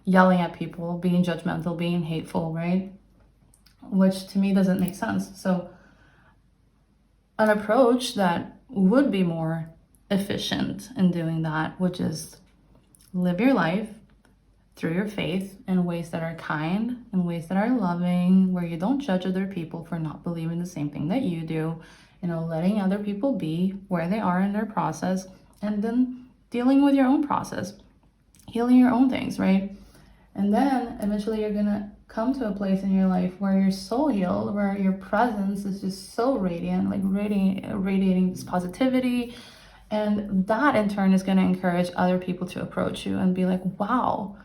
[SPEAKER 1] yelling at people, being judgmental, being hateful, right? Which to me doesn't make sense. So an approach that would be more efficient in doing that would just live your life through your faith in ways that are kind, in ways that are loving, where you don't judge other people for not believing the same thing that you do, you know, letting other people be where they are in their process, and then dealing with your own process, healing your own things, right? And then eventually you're gonna come to a place in your life where you're so healed, where your presence is just so radiant, like radiating this positivity. And that in turn is gonna encourage other people to approach you and be like, wow,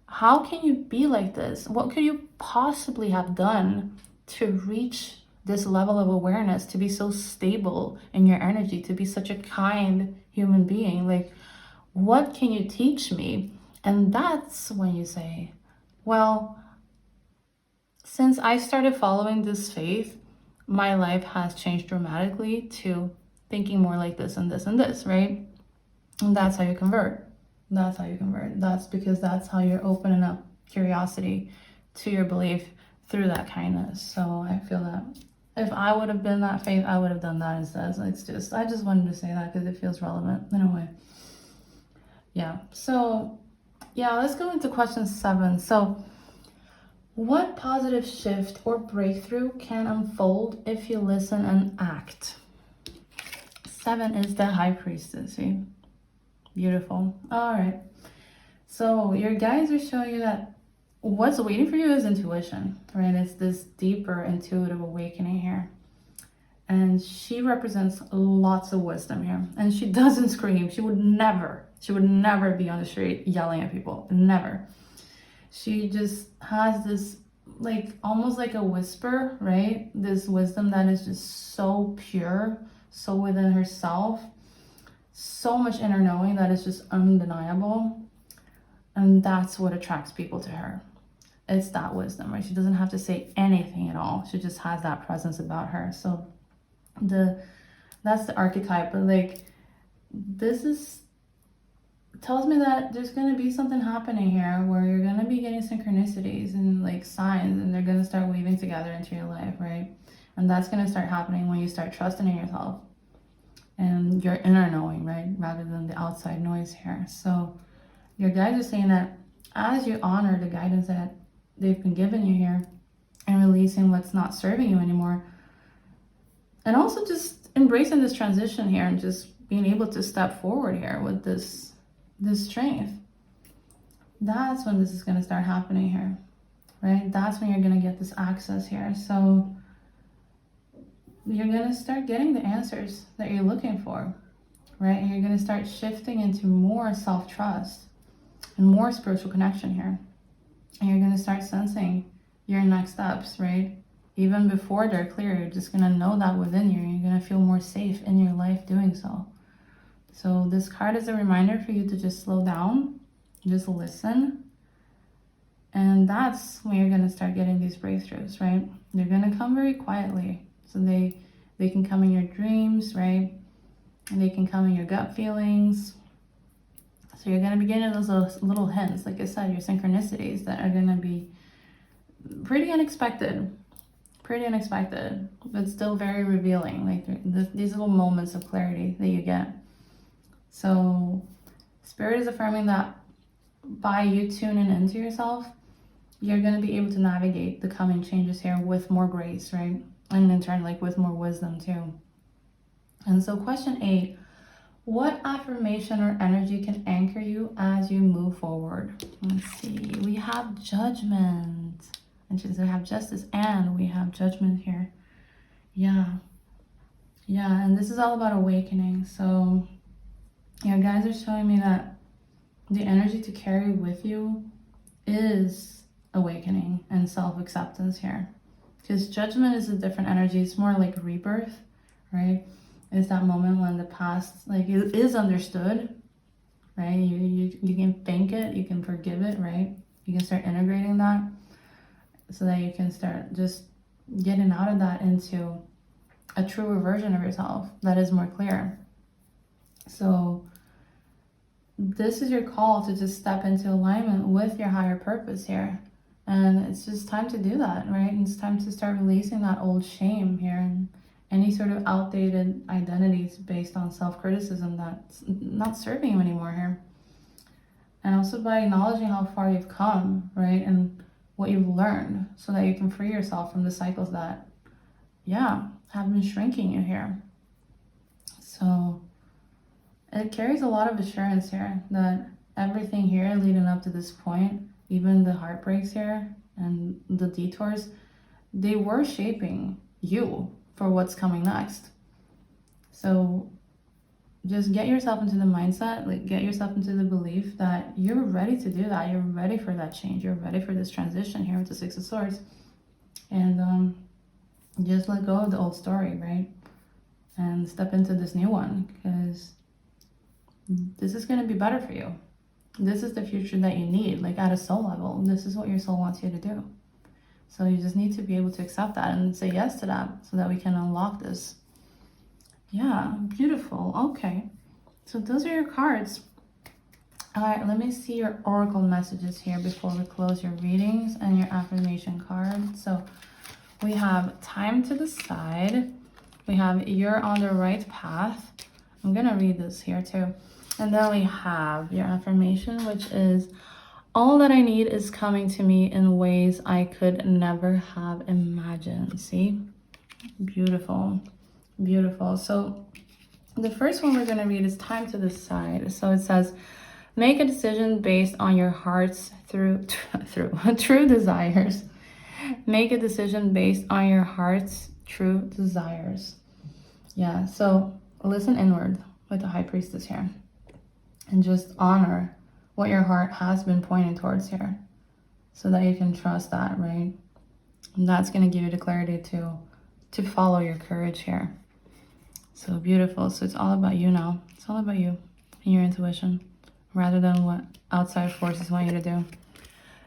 [SPEAKER 1] how can you be like this? What could you possibly have done to reach this level of awareness, to be so stable in your energy, to be such a kind human being? Like, what can you teach me? And that's when you say, well, since I started following this faith, my life has changed dramatically to thinking more like this and this and this, right? And that's how you convert. That's how you convert. That's because that's how you're opening up curiosity to your belief through that kindness. So I feel that if I would have been that faith, I would have done that instead. So it's just, I just wanted to say that because it feels relevant in a way. Yeah. So yeah, let's go into question 7. So what positive shift or breakthrough can unfold if you listen and act? 7 is the High Priestess. See? Beautiful. All right. So your guides are showing you that what's waiting for you is intuition, right? It's this deeper intuitive awakening here. And she represents lots of wisdom here. And she doesn't scream. She would never be on the street yelling at people. Never. She just has this, like, almost like a whisper, right? This wisdom that is just so pure, so within herself, so much inner knowing that is just undeniable. And that's what attracts people to her. It's that wisdom, right? She doesn't have to say anything at all. She just has that presence about her. So that's the archetype. But like, this tells me that there's going to be something happening here where you're going to be getting synchronicities and like signs, and they're going to start weaving together into your life, right? And that's going to start happening when you start trusting in yourself and your inner knowing, right? Rather than the outside noise here. So your guides are saying that as you honor the guidance that they've been giving you here and releasing what's not serving you anymore, and also just embracing this transition here and just being able to step forward here with this strength, that's when this is going to start happening here, right? That's when you're going to get this access here. So you're going to start getting the answers that you're looking for, right? And you're going to start shifting into more self-trust and more spiritual connection here. And you're going to start sensing your next steps, right? Even before they're clear, you're just going to know that within you. You're going to feel more safe in your life doing so. So this card is a reminder for you to just slow down, just listen. And that's when you're going to start getting these breakthroughs, right? They're going to come very quietly. So they can come in your dreams, right? And they can come in your gut feelings. So you're going to be getting those little hints, like I said, your synchronicities that are going to be pretty unexpected, but still very revealing. Like these little moments of clarity that you get. So Spirit is affirming that by you tuning into yourself you're going to be able to navigate the coming changes here with more grace, right? And in turn, like with more wisdom too. And so question 8, what affirmation or energy can anchor you as you move forward? Let's see. We have judgment. And we have justice and we have judgment here. Yeah. Yeah, and this is all about awakening. So, yeah, guys are showing me that the energy to carry with you is awakening and self-acceptance here. Because judgment is a different energy. It's more like rebirth, right? It's that moment when the past, like, it is understood, right? You can thank it, you can forgive it, right? You can start integrating that so that you can start just getting out of that into a truer version of yourself that is more clear. So this is your call to just step into alignment with your higher purpose here. And it's just time to do that, right? And it's time to start releasing that old shame here and any sort of outdated identities based on self-criticism that's not serving you anymore here. And also by acknowledging how far you've come, right? And what you've learned so that you can free yourself from the cycles that, yeah, have been shrinking you here. So it carries a lot of assurance here that everything here leading up to this point, even the heartbreaks here and the detours, they were shaping you for what's coming next. So just get yourself into the mindset, like get yourself into the belief that you're ready to do that. You're ready for that change. You're ready for this transition here with the Six of Swords. And just let go of the old story, right? And step into this new one, because this is going to be better for you. This is the future that you need, like at a soul level. This is what your soul wants you to do. So you just need to be able to accept that and say yes to that so that we can unlock this. Yeah, beautiful. Okay. So those are your cards. All right, let me see your oracle messages here before we close your readings and your affirmation card. So we have time to decide. We have you're on the right path. I'm going to read this here too. And then we have your affirmation, which is all that I need is coming to me in ways I could never have imagined. See? Beautiful. Beautiful. So the first one we're going to read is time to decide. So it says, make a decision based on your heart's true desires. Make a decision based on your heart's true desires. Yeah, so listen inward with the High Priestess here. And just honor what your heart has been pointing towards here. So that you can trust that, right? And that's going to give you the clarity to follow your courage here. So beautiful. So it's all about you now. It's all about you and your intuition rather than what outside forces want you to do.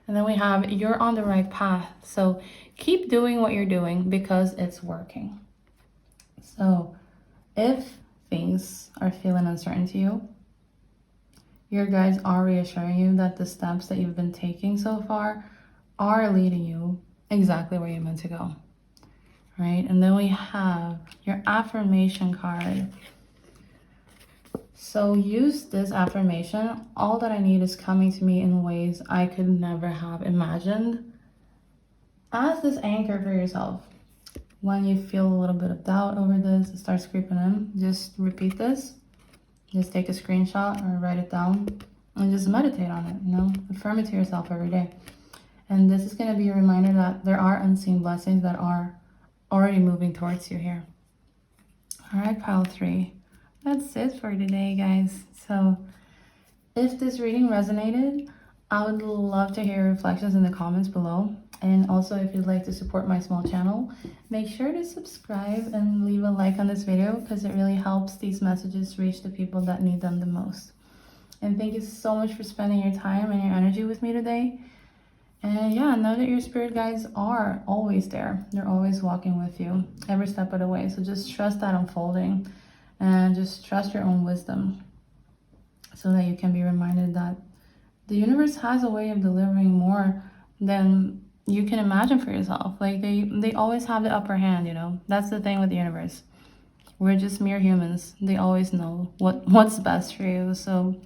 [SPEAKER 1] And then we have you're on the right path. So keep doing what you're doing because it's working. So if things are feeling uncertain to you, your guides are reassuring you that the steps that you've been taking so far are leading you exactly where you're meant to go. Right? And then we have your affirmation card. So use this affirmation. All that I need is coming to me in ways I could never have imagined. As this anchor for yourself. When you feel a little bit of doubt over this, it starts creeping in, just repeat this. Just take a screenshot or write it down and just meditate on it, you know, affirm it to yourself every day. And this is going to be a reminder that there are unseen blessings that are already moving towards you here. All right, pile 3. That's it for today, guys. So if this reading resonated, I would love to hear reflections in the comments below. And also, if you'd like to support my small channel, make sure to subscribe and leave a like on this video because it really helps these messages reach the people that need them the most. And thank you so much for spending your time and your energy with me today. And yeah, know that your spirit guides are always there. They're always walking with you every step of the way. So just trust that unfolding and just trust your own wisdom so that you can be reminded that the universe has a way of delivering more than you can imagine for yourself. Like they always have the upper hand, you know. That's the thing with the universe. We're just mere humans. They always know what's best for you. So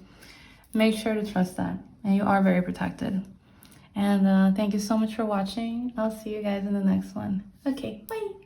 [SPEAKER 1] make sure to trust that. And you are very protected. And thank you so much for watching. I'll see you guys in the next one. Okay, bye.